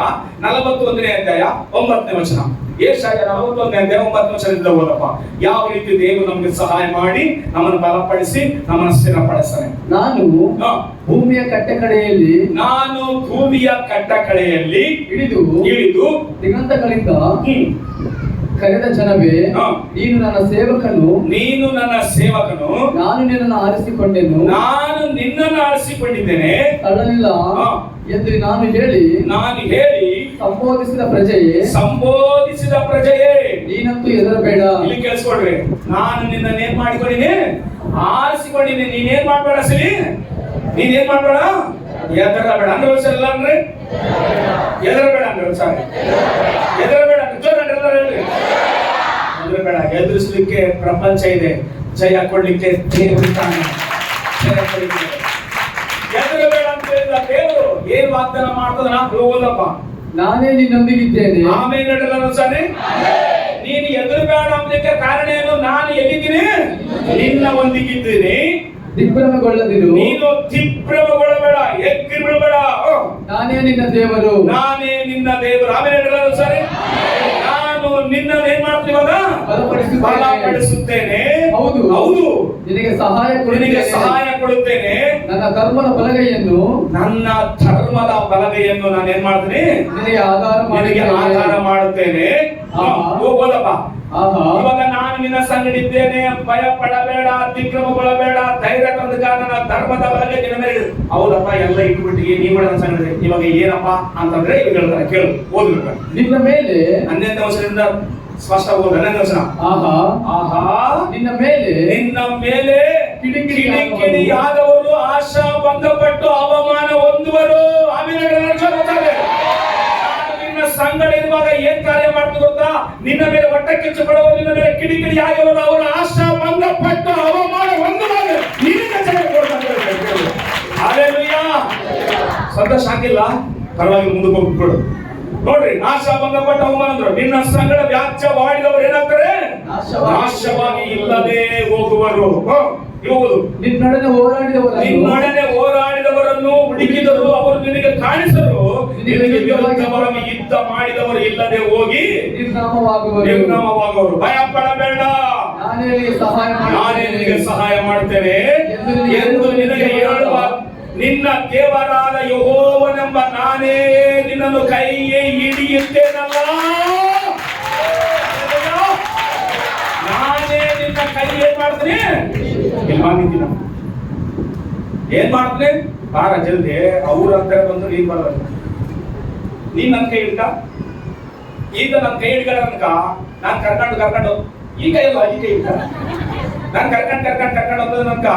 41ನೇ ಅಧ್ಯಾಯ 9ನೇ ವಚನ. ಯೆಶಾಯ 41ನೇ ಅಧ್ಯಾಯ 9ನೇ ವಚನದಿಂದ ಓದಪ್ಪ. ಯಾವ ರೀತಿ ದೇವರು ನಮಗೆ ಸಹಾಯ ಮಾಡಿ ನಮ್ಮನ್ನು ಬಲಪಡಿಸಿ ನಮ್ಮನ್ನು ಸ್ಥಿರಪಡಿಸ್ತಾನೆ. ನಾನು ಭೂಮಿಯ ಕಟ್ಟಕಡೆಯಲ್ಲಿ ಇಳಿದು ದಿಗಂತಗಳಿಂದ ಕರೆದ ಜನವೇ, ನೀನು ನನ್ನ ಸೇವಕನು, ನಾನು ನಿನ್ನನ್ನು ಆರಿಸಿಕೊಂಡಿದ್ದೇನೆ, ತಳ್ಳಲಿಲ್ಲ ಎಂದು ನಾನು ಹೇಳಿ ಸಂಬೋಧಿಸಿದ ಪ್ರಜೆಯೇ ನೀನಂತೂ ಹೆದರಬೇಡ. ಇಲ್ಲಿ ಕೇಳಿಸ್ಕೊಡ್ರಿ, ನಾನು ನಿನ್ನನ್ನೇನ್ ಮಾಡಿಕೊಂಡಿನಿ? ಆರಿಸಿಕೊಂಡಿನಿ. ನೀನೇನ್ ಮಾಡ್ಬೇಡ, ಸರಿ ನೀನ್ ಏನ್ ಮಾಡ್ಬೇಡ, ಎದರಬೇಡ ಅಂದ್ರೆ ಸರಿಲ್ಲ ಅಂದ್ರೆ ಎದರಬೇಡ ಅಂದ್ರೆ ಸಾರಿ, ಎದರಬೇಡ ಎದರಬೇಡ. ಎದುರಿಸಲಿಕ್ಕೆ ಪ್ರಪಂಚ ಇದೆ, ಜಯ ಕೊಡ್ಲಿಕ್ಕೆ ದೇವರು ತಾನೆ. ಎದರಬೇಡ ಅಂತ ಹೇಳಿದ ದೇವರು ಏನ್ ವಾಗ್ದಾನ ಮಾಡ್ತದ, ನಾ ಹೋಗೋದಪ್ಪ, ನಾನೇ ನಿನ್ನೊಂದಿಗಿದ್ದೇನೆ. ಆಮೇಲೆ ಸರಿ, ನೀನು ಎದುರುಬೇಡ ಅನ್ನಲಿಕ್ಕೆ ಕಾರಣ ಏನು? ನಾನು ಎಲ್ಲಿದ್ದೀನಿ? ನಿನ್ನ ಒಂದಿಗಿದ್ದೀನಿ. ದಿಗ್ಭ್ರಮೆಗೊಳ್ಳದಿರು, ನೀನು ದಿಗ್ಭ್ರಮೆಗೊಳ್ಳಬೇಡ, ಎಗ್ಗಿ ಬಿಡಬೇಡ. ನಾನೇ ನಿನ್ನ ದೇವರು, ನಾನೇ ನಿನ್ನ ದೇವರು. ಆಮೇಲೆ ಸರಿ, ನಾನು ನಿನ್ನ ಏನ್ ಮಾಡ್ತೀನಿ ಇವಾಗ? ಬಲಪಡಿಸುತ್ತೇನೆ. ಹೌದು ಹೌದು, ನಿನಗೆ ಸಹಾಯ ಕೊಡುತ್ತೇನೆ. ನನ್ನ ಧರ್ಮದ ಬಲಗೈಯನ್ನು ನಾನು ಏನ್ ಮಾಡ್ತೀನಿ? ನಿನಗೆ ಆಧಾರ ಮಾಡುತ್ತೇನೆ. ಹೋಗೋದಪ್ಪ. ಇವಾಗ ನಾನು ನಿನ್ನ ಸಂಗಡಿದ್ದೇನೆ, ಭಯ ಪಡಬೇಡ, ದಿಗ್ಭ್ರಮೆಗೊಳ್ಳಬೇಡ, ಧೈರ್ಯ ತಂದ ನನ್ನ ಧರ್ಮದ ಬಲಗೈ ನಿನ್ನ ಮೇಲೆ. ಹೌದಪ್ಪ, ಎಲ್ಲ ಇಟ್ಬಿಟ್ಟಿಗೆ ನೀವು ನನ್ನ ಸಂಗಡಿ. ಇವಾಗ ಏನಪ್ಪಾ ಅಂತಂದ್ರೆ ಇವಾಗ ಹೇಳ್ತಾರೆ, ಕೇಳು, ಓದ್ಬೇಕು. ನಿನ್ನ ಮೇಲೆ 11ನೇ ವರ್ಷದಿಂದ ಸ್ಪಷ್ಟ ಓದ. 11ನೇ ವರ್ಷ. ಆಹಾ, ನಿನ್ನ ಮೇಲೆ ಕಿಡಿಕಿಡಿಯಾದವರು ಆಶಾ ಭಂಗಪಟ್ಟು ಅವಮಾನ ಹೊಂದುವರು. ಆಮೇಲೆ ನಿನ್ನ ಸಂಗಡ ಇರುವಾಗ ಏನ್ ಕಾರ್ಯ ಮಾಡ್ತು ಗೊತ್ತಾ? ನಿನ್ನ ಮೇಲೆ ಹೊಟ್ಟೆ ಕಿಚ್ಚು ಪಡುವರು, ನಿನ್ನ ಮೇಲೆ ಕಿಡಿಕಿಡಿಯಾದವರು ಅವರ ಆಶಾ ಭಂಗಪಟ್ಟು ಅವಮಾನ ಹೊಂದುವಾಗ ನಿನಗೆ ಜಯ ಕೊಡ್ತಾರೆ. ಹಲ್ಲೆಲೂಯಾ. ಸಂತೋಷ ಆಗಿಲ್ಲ, ಪರವಾಗಿ ಮುಂದಕ್ಕೆ ಹೋಗ್ಬಿಡು. ನೋಡ್ರಿ, ಆಶಾ ಭಂಗಪಟ್ಟ ಅವಮಾನ ಅಂದ್ರು. ನಿನ್ನ ಸಂಗಡ ವ್ಯಾಜ್ಯವಾಡಿದವರು ಏನಾಗ್ತಾರೆ? ನಾಶವಾಗಿ ಇಲ್ಲದೆ ಹೋಗುವರು. ನಿನ್ನೊಡನೆ ಹೋರಾಡಿದವರನ್ನು ಹುಡುಕಿದರು, ಅವರು ನಿನಗೆ ಕಾಣಿಸರು. ನಿನಗೆ ವಿರುದ್ಧವಾಗಿ ಯುದ್ಧ ಮಾಡಿದವರು ಇಲ್ಲದೆ ಹೋಗಿ ನಿರ್ನಾಮವಾಗುವರು. ಭಯ ಪಡಬೇಡ, ನಾನೇ ನಿನಗೆ ಸಹಾಯ ಮಾಡ್ತೇನೆ ಎಂದು ನಿನಗೆ ಹೇಳುವ ನಿನ್ನ ದೇವರಾದ ಯೆಹೋವನೆಂಬ ನಾನೇ ನಿನ್ನನ್ನು ಕೈಗೆ ಹಿಡಿಯುತ್ತೇನಲ್ಲ. ನಾನೇ ನಿನ್ನ ಕೈ ಏನ್ ಮಾಡ್ತೀನಿ? ಏನ್ ಮಾಡ್ತೀನಿ? ಬಾರ ಜಲ್ದಿ. ಅವ್ರ ಅಂತ ಬಂದು ನೀನ್ ಬರೋದು. ನೀನ್ ನನ್ ಕೈ ಹಿಡ್ಕ, ಈಗ ನನ್ ಕೈ ಹಿಡ್ಕೊಳ್ಳ ಅನ್ಕ, ನಾನ್ ಕರ್ಕೊಂಡು ಈ ಕೈ ಅಲ್ಲ, ಈ ಕೈ ಹಿಡ್ಕ. ನಾನ್ ಕರ್ಕೊಂಡು ಹೋಗೋದು ನನ್ಕ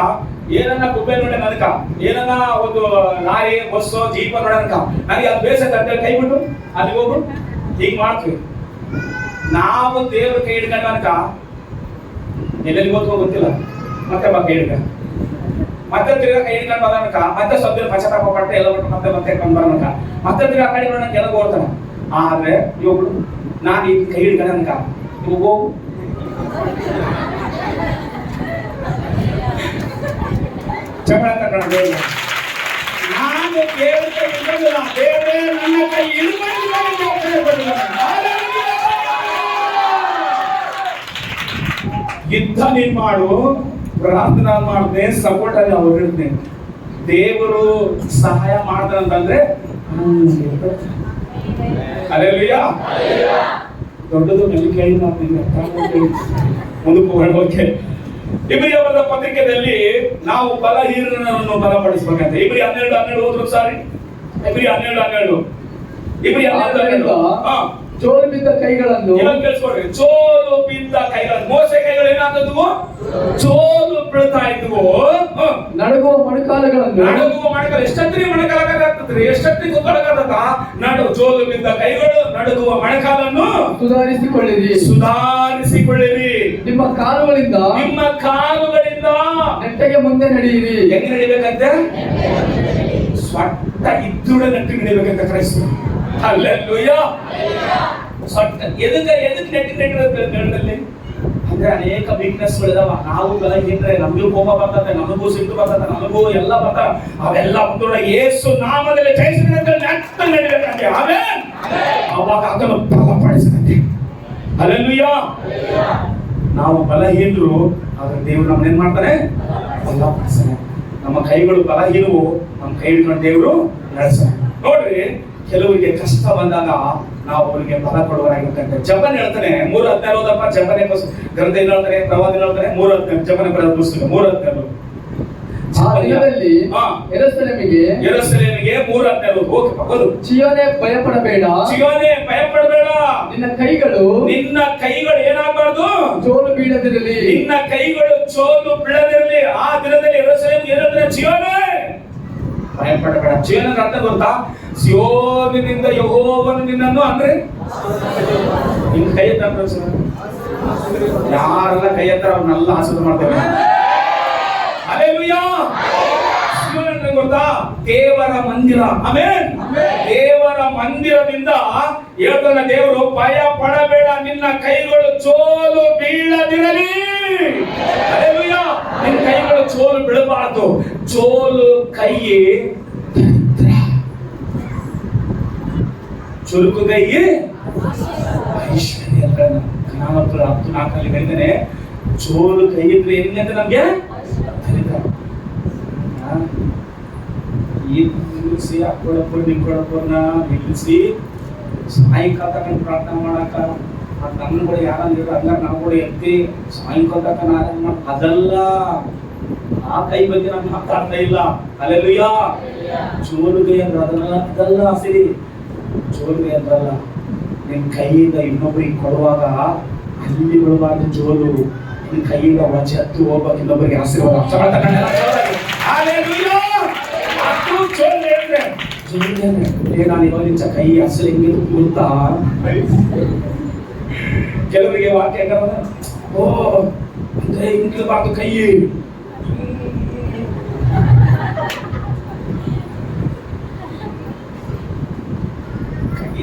ಏನನ್ನ ಗುಬ್ಬೆ ನೋಡ ನನ್ಕ, ಏನನ್ನ ಒಂದು ಲಾರಿ ಬಸ್ಸು ಜೀಪ ನೋಡ ನನ್ಕ, ನನಗೆ ಅದು ಬೇಸತ್ತ ಅಂತ ಕೈ ಬಿಟ್ಟು ಅಲ್ಲಿ ಹೋಗ್ಬಿಟ್ಟು ಹೀಗ್ ಮಾಡ್ತೀವಿ. ನಾವು ದೇವ್ರ ಕೈ ಹಿಡ್ಕೊಂಡ ನನ್ಕ ಎಲ್ಲೆಲ್ಲಿ ಹೋಗ್ತೋ ಗೊತ್ತಿಲ್ಲ, ಮತ್ತೆ ಕೈ ಹಿಡ್ಕ, ಮತ್ತೆ ತಿರ್ಗಾ ಕೈ ಹಿಡ್ಕೊಂಡು ಬರೋನಕ, ಮತ್ತೆ ಸ್ವಲ್ಪ ಪಶ್ಚಾತ್ತಾಪ ಪಟ್ಟೆ ಎಲ್ಲ ಬಿಟ್ಟು ಮತ್ತೆ ಕೊಂಡು ಬರೋನಕ, ಮತ್ತೆ ತಿರ್ಗಾ ಕೈ ನೋಡೋಣ ಎಲ್ಲ ಹೋಗ್ತಾನ. ಆದ್ರೆ ಇವ್ರು ನಾನು ಈ ಕೈ ಹಿಡ್ಕೊಂಡನಕ ಇವಾಗ ಹೋಗು. ನಾನು ದೇವ್ರ ಕೈ ಹಿಡ್ಕೊಂಡಿಲ್ಲ, ದೇವರೇ ನನ್ನ ಕೈ ಯುದ್ಧ ನೀನ್ ಮಾಡು, ಪ್ರಾರ್ಥನಾ ಮಾಡ್ದೆ, ಸಪೋರ್ಟ್ ಆಗಿ ಅವ್ರು ಇರ್ತೇನೆ. ದೇವರು ಸಹಾಯ ಮಾಡ್ತಾರಂತಂದ್ರೆ ಹಲ್ಲೆಲೂಯಾ. ದೊಡ್ಡದು ಮೇಲೆ ಕೇಳಿ ಮುಂದಕ್ಕೆ ಹೋಗೋಕೆ. ಇಬ್ರಿಯರ ಪತ್ರಿಕೆಯಲ್ಲಿ ನಾವು ಬಲಹೀನರನ್ನು ಬಲಪಡಿಸಬೇಕಂತ. ಇಬ್ರಿ 12 ಹೋದ್ರು ಸಾರಿ. ಇಬ್ರಿ 12 ಚೋಲು ಬಿದ್ದ ಕೈಗಳನ್ನು ಕೇಳಿಸ್ಕೊಡ್ರಿ. ಚೋಲು ಬಿದ್ದ ಕೈಗಳನ್ನು, ಮೋಸೆ ಕೈಗಳು ಏನಾದವು? ಚೋಲು ಬೀಳ್ತಾ ಇದ್ವು. ನಡುಗುವ ಮೊಣಕಾಲು ಎಷ್ಟೊತ್ತಿಗೆ ಮೊಣಕಾಲಾಗತ್ತದ್ರಿ? ಎಷ್ಟೊತ್ತಿಗೆ ಕೂತ್ಕೊಳ್ಳಕಾಗತ್ತ? ಚೋಲು ಬಿದ್ದ ಕೈಗಳು, ನಡುಗುವ ಮೊಣಕಾಲನ್ನು ಸುಧಾರಿಸಿಕೊಳ್ಳಿರಿ. ನಿಮ್ಮ ಕಾಲುಗಳಿಂದ ನೆಟ್ಟಗೆ ಮುಂದೆ ನಡೆಯಿರಿ. ಹೆಂಗ್ ನಡಿಬೇಕಂತೆ? ಸ್ವಟ್ಟ ಇದ್ದುಡ ನೆಟ್ಟಿಗೆ ನಡಿಬೇಕಂತ ಕ್ರೈಸ್ತ. ಹಲ್ಲೆಲೂಯಾ. ಎದಕ್ಕೆ ನೆಟ್ಟಿನಲ್ಲಿ ಅಂದ್ರೆ ಅನೇಕ ವೀಕ್ನೆಸ್ ಗಳಿದಾವ. ನಾವು ಬೆಳಗಿದ್ರೆ ನಮಗೂ ಕೋಪ ಬರ್ತದೆ, ನಮಗೂ ಸಿಟ್ಟು ಬರ್ತದೆ, ನಮಗೂ ಎಲ್ಲ ಬರ್ತಾವ. ಅವೆಲ್ಲ ಒಂದೊಳ ಯೇಸು ನಾಮದಲ್ಲಿ ಜಯಿಸಿದಂತೆ ನಡಿಬೇಕಂತೆ. ಆಮೆನ್. ಅವಾಗ ಅದನ್ನು ಬಲಪಡಿಸಂತೆ. ಹಲ್ಲೆಲೂಯಾ. ನಾವು ಬಲಹೀನರು, ಆದ್ರೆ ದೇವರು ನಮ್ಮನ್ನೇನ್ ಮಾಡ್ತಾರೆ? ಬಲಪಡಿಸ್ತಾನೆ. ನಮ್ಮ ಕೈಗಳು ಬಲಹೀನವು, ನಮ್ಮ ಕೈ ಹಿಡ್ಕೊಂಡು ದೇವರು ನಡೆಸ್ತಾನೆ. ನೋಡ್ರಿ, ಕೆಲವರಿಗೆ ಕಷ್ಟ ಬಂದಾಗ ನಾವು ಅವರಿಗೆ ಬಲ ಕೊಡುವರಾಗಿರ್ತಂತೆ. ಜಪನ್ ಹೇಳ್ತಾನೆ 3:16 ಓದಪ್ಪ. ಜಪನೆ ಗ್ರಂಥ ಹೇಳ್ತಾನೆ, ಪ್ರವಾದಿ ಹೇಳ್ತಾನೆ 3:16. ಜಪನೆ ಬರೆದ ಪುಸ್ತಕ 3:16. ಯೆರೂಸಲೇಮಿಗೆ 3:16 ಓದು. ಚೀಯೋನೇ ಭಯಪಡಬೇಡ, ನಿನ್ನ ಕೈಗಳು ಏನಾಗಬಾರ್ದು? ಚೋಲು ಬೀಳದಿರಲಿ. ನಿನ್ನ ಕೈಗಳು ಚೋಲು ಬೀಳದಿರಲಿ. ಆ ದಿನದಲ್ಲಿ ಯೆರೂಸಲೇಮಿಗೆ ಏನಂದ್ರೆ ಚೀಯೋನೇ ಭಯಪಡಬೇಡ. ಜೀವನದ ಅರ್ಥ ಗೊತ್ತಾ? ಸಿಯೋನಿನಿಂದ ಯೆಹೋವನು ನಿನ್ನನ್ನು ಅಂದ್ರೆ ನಿಮ್ ಕೈ ಎತ್ತರ ಯಾರೆಲ್ಲ ಕೈ ಎತ್ತರ ಅವ್ರನ್ನೆಲ್ಲ ಆಶೀರ್ವಾದ ಮಾಡ್ತೇವೆ. ಹಲ್ಲೆಲೂಯಾ. ಸಿಯೋನ್ ಅಂದ್ರೆ ಗೊತ್ತಾ? ದೇವರ ಮಂದಿರ. ಆಮೆನ್. ದೇವರ ಮಂದಿರದಿಂದ ಹೇಳ್ತಾನೆ ದೇವರು, ಭಯ ಪಡಬೇಡ, ನಿನ್ನ ಕೈಗಳು ಚೋಲು ಬೀಳದಿರಲಿ. ಹಲ್ಲೆಲೂಯಾ. ನಿನ್ನ ಕೈಗಳು ಚೋಲು ಬೀಳಬಾರದು. ಚೋಲು ಕೈ ಚುರುಕು ಕೈ ಐಶ್ವರ್ಯ. ಕನಾಮತ್ರ 10:4 ಹೇಳಿದ್ದೇನೆ, ಚೋಲು ಕೈ ಇದ್ರೆ ಎಲ್ಲಿ ಅಂತ ನಮ್ಗೆ ನಿಲ್ಲಿಸಿ ನಿಂತ್ಕೊಳಪ್ಪನ್ನ ನಿಲ್ಲಿಸಿ ಸಾಯಂಕಾಲ ತಗೊಂಡು ಪ್ರಾರ್ಥನೆ ಮಾಡಾಕ ತನ್ನ ಕೂಡ ಯಾರಂದ್ರೆ ಹಂಗಾರ ನಾವು ಕೂಡ ಎತ್ತಿ ಸಾಯಂಕಾಲ ತಕ್ಕ ಅದೆಲ್ಲ ಆ ಕೈ ಬಗ್ಗೆ ನಾನು ಮಾತಾಡ್ತಾ ಇಲ್ಲ. ಹಲ್ಲೆಲೂಯಾ. ಚೋಲುಗೆ ಅಂದ್ರೆ ಅದೆಲ್ಲ ಹಸಿರಿ. ಚೋಲುಗೆ ಅಂದ್ರಲ್ಲ, ನಿನ್ ಕೈಯಿಂದ ಇನ್ನೊಬ್ಬರಿಗೆ ಕೊಡುವಾಗ ಅಲ್ಲಿ ಬಿಡಬಾರ್ದು ಚೋಲು. ನಿನ್ ಕೈಯಿಂದ ವಚ ಹತ್ತು ಹೋಗ್ಬೇಕು, ಇನ್ನೊಬ್ಬರಿಗೆ ಆಶೀರ್ವಾದ. ನಾನು ಇವಾಗ ಕೈ ಹಸಿರು ಹೆಂಗೆ ಗೊತ್ತಾ? ಕೆಲವರಿಗೆ ವಾಕ್ಯ ಓ ಅಂದ್ರೆ ಹಿಂಗಿರಬಾರ್ದು ಕೈ.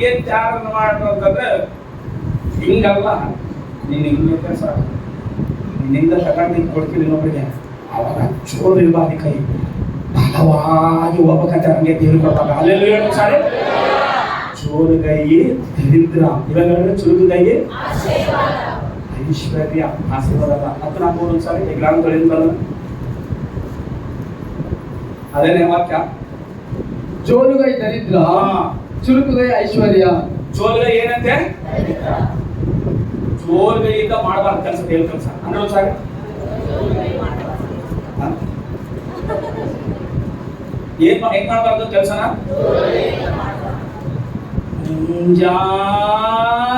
ಏನ್ ಚಾರಣ ಮಾಡ್ರು ಅಂತಂದ್ರೆ ಹಿಂಗಲ್ಲ, ನೀನು ಹಿಂಗೆ ಸಾಕು, ನಿನ್ನಿಂದ ತಗೊಂಡು ಕೊಡ್ತೀನಿ ಇನ್ನೊಬ್ಬರಿಗೆ. ಅವಾಗ ಚೋರು ಇರಬಾರ್ದು ಕೈ, ಬಲವಾಗಿ ಹೋಗ್ಬೇಕಂತ ಹಂಗೆ ದೇವ್ರು ಕೊಡ್ಬೇಕು. ಅಲ್ಲೆಲ್ಲ ಸಾರಿ ಚೋರು ಕೈ ದರಿದ್ರ, ಇವಾಗ ಚುರುಕು ಕೈ ಐಶ್ವರ್ಯ ಆಶೀರ್ವಾದ. 10:4 ಒಂದ್ಸಾರಿ ಗ್ರಾಮಗಳಿಂದ ಅದೇನೇ ವಾಕ್ಯ. ಚೋಲುಗೈ ದರಿದ್ರ, ಚುರುಕುಗೈ ಐಶ್ವರ್ಯ. ಚೋಲುಗೈ ಏನಂತೆ? ಚೋಲುಗೈಯಿಂದ ಮಾಡಬಾರ್ದು ಕೆಲಸ, ದೇವ್ರ ಕೆಲಸ ಅಂದ್ರೆ ಒಂದ್ಸಾರಿ ಏನ್ ಹೆಂಗ್ ಮಾಡ್ಬಾರ್ದು ಕೆಲಸನ?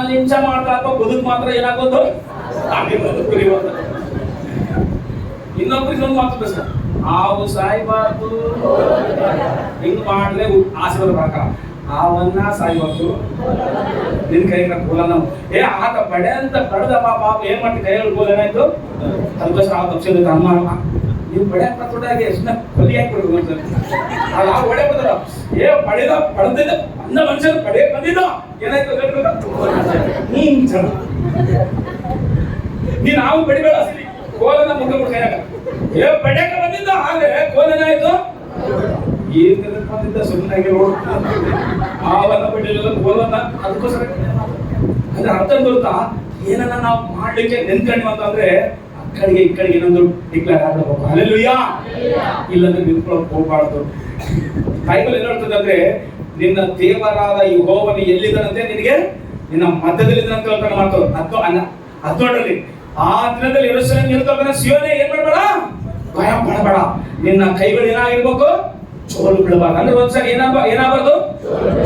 ಲಿಂಚ ಮಾಡ್ತಾರಪ್ಪ, ಬದುಕು ಮಾತ್ರ ಏನಾಗೋದು ಇನ್ನೊಬ್ರಿಗೆ ಒಂದು ಮಾತು ಬೇಸ, ಹಾವು ಸಾಯ್ಬಾರ್ದು, ಹಿಂಗ್ ಮಾಡ್ರೆ ಆಶೀರ್ವಾದ ಬರಕ. ಅವನ್ನ ಸಾಯ್ಬಾರ್ದು, ನಿನ್ ಕೈ ಕೂಲನ್ನ ಆತ ಬಡೆ ಅಂತ ಬಡದ ಪಾಪ ಏನ್ ಮಾಡ್ತಿ ಕೈಯಲ್ಲಿ ಕೂಲ ಏನಾಯ್ತು? ಅದಕ್ಕೋಸ್ಕರ ಆ ತಪ್ಪಿಸಿದ ಅಮ್ಮ ನೀವು ಬಡೆ ತೊಡಾಗೆ ಸುಮ್ಮನೆ ಕೊಲಿ ಹಾಕ್ಬಿಡ್ಬೇಕು. ಅಲ್ಲ ಒಡೆ ಬದಲ ಪಡೆದಿದ್ದ ಅನ್ನ ಮನುಷ್ಯರು ಪಡೆ ಬಂದಿದ್ದ ಏನಾಯ್ತು? ನೀನ್ ನಾವು ಬಡಿಬೇಡ, ಕೋಲನ ಮುಖ ಕೈಯಾಗ ಬಡ್ಯಾಕ ಬಂದಿದ್ದ. ಆದ್ರೆ ಕೋಲನಾಯ್ತು ಏನ್ ಬಂದಿದ್ದ ಸುಮ್ಮನೆ ರೋಡ್ ಆವನ್ನ ಬಡಿಲಿಲ್ಲ ಕೋಲನ್ನ. ಅದಕ್ಕೋಸ್ಕರ ಅದ್ರ ಅರ್ಥ ಗೊತ್ತಾ? ಏನನ್ನ ನಾವು ಮಾಡ್ಲಿಕ್ಕೆ ನೆನ್ಕೊಂಡ್ವಿ ಅಂತಂದ್ರೆ ಅಕ್ಕಡಿಗೆ ಈ ಕಡೆಗೆ ಏನೊಂದು ಡಿಕ್ಲೇರ್ ಆಗ್ಬೇಕು. ಹಲ್ಲೆಲೂಯಾ. ಇಲ್ಲಂದ್ರೆ ನಿಂತ್ಕೊಳಕ್ ಹೋಗ್ಬಾರ್ದು. ಬೈಬಲ್ ಏನ್ ಹೇಳ್ತದೆ ಅಂದ್ರೆ, ನಿನ್ನ ದೇವರಾದ ಯೆಹೋವನು ಎಲ್ಲಿದ್ದಾನಂತೆ? ನಿನಗೆ ನಿನ್ನ ಮಧ್ಯದಲ್ಲಿ ಅಂತ ಹೇಳ್ತಾನೆ ಮಾತು. 10:10 ಆ ದಿನದಲ್ಲಿ ಯೆರೂಸಲೇಮ್ ನಿಲ್ತಾನೆ, ಸಿಯೋನೇ ಏನ್ ಮಾಡಬೇಡ, ಭಯ ಪಡಬೇಡ, ನಿನ್ನ ಕೈಗಳು ಏನಾಗಿರ್ಬೇಕು? ಚೋಲು ಬೀಳಬಾರ್ದು. ಅಂದ್ರೆ ಒಂದ್ಸರಿ ಏನಾಗಬಾರ್ದು?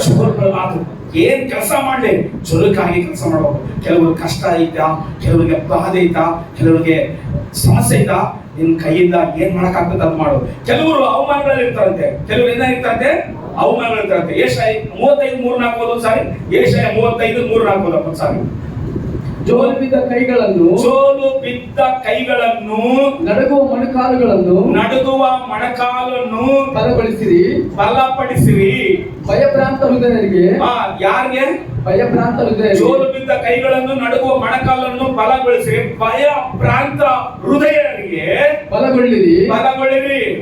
ಚೋಲು ಬೀಳಬಾರ್ದು. ಏನ್ ಕೆಲಸ ಮಾಡ್ಲಿ ಚುರುಕಾಗಿ ಕೆಲಸ ಮಾಡಬೇಕು. ಕೆಲವ್ರಿಗೆ ಕಷ್ಟ ಐತಾ, ಕೆಲವರಿಗೆ ಬಾಧೆ ಐತಾ, ಕೆಲವರಿಗೆ ಸಮಸ್ಯೆ ಐತಾ, ನಿನ್ ಕೈಯಿಂದ ಏನ್ ಮಾಡಕ್ ಆಗ್ತದೆ ಅದು ಮಾಡು. ಕೆಲವರು ಅವಮಾನಗಳಲ್ಲಿ ಇರ್ತಾರಂತೆ, ಕೆಲವರು ಏನಾಗಿರ್ತಾರಂತೆ? ಅವಮಾನಗಳು ಇರ್ತಾರಂತೆ. ಏಷಾಯ 35:3-4 ಒಂದ್ಸಾರಿ. ಏಷಾಯ 35:3-4 ಒಂದ್ಸಾರಿ. ಚೋಲು ಬಿದ್ದ ಕೈಗಳನ್ನು ನಡುಗುವ ಮೊಣಕಾಲನ್ನು ಬಲಪಡಿಸಿರಿ. ಭಯಭ್ರಾಂತ ಹೃದಯರಿಗೆ. ಯಾರಿಗೆ? ಭಯಭ್ರಾಂತ ಹೃದಯ. ಚೋಲು ಬಿದ್ದ ಕೈಗಳನ್ನು ನಡುಗುವ ಮೊಣಕಾಲನ್ನು ಬಲಗೊಳಿಸಿರಿ. ಭಯಭ್ರಾಂತ ಹೃದಯರಿಗೆ ಬಲಗೊಳ್ಳಿರಿ.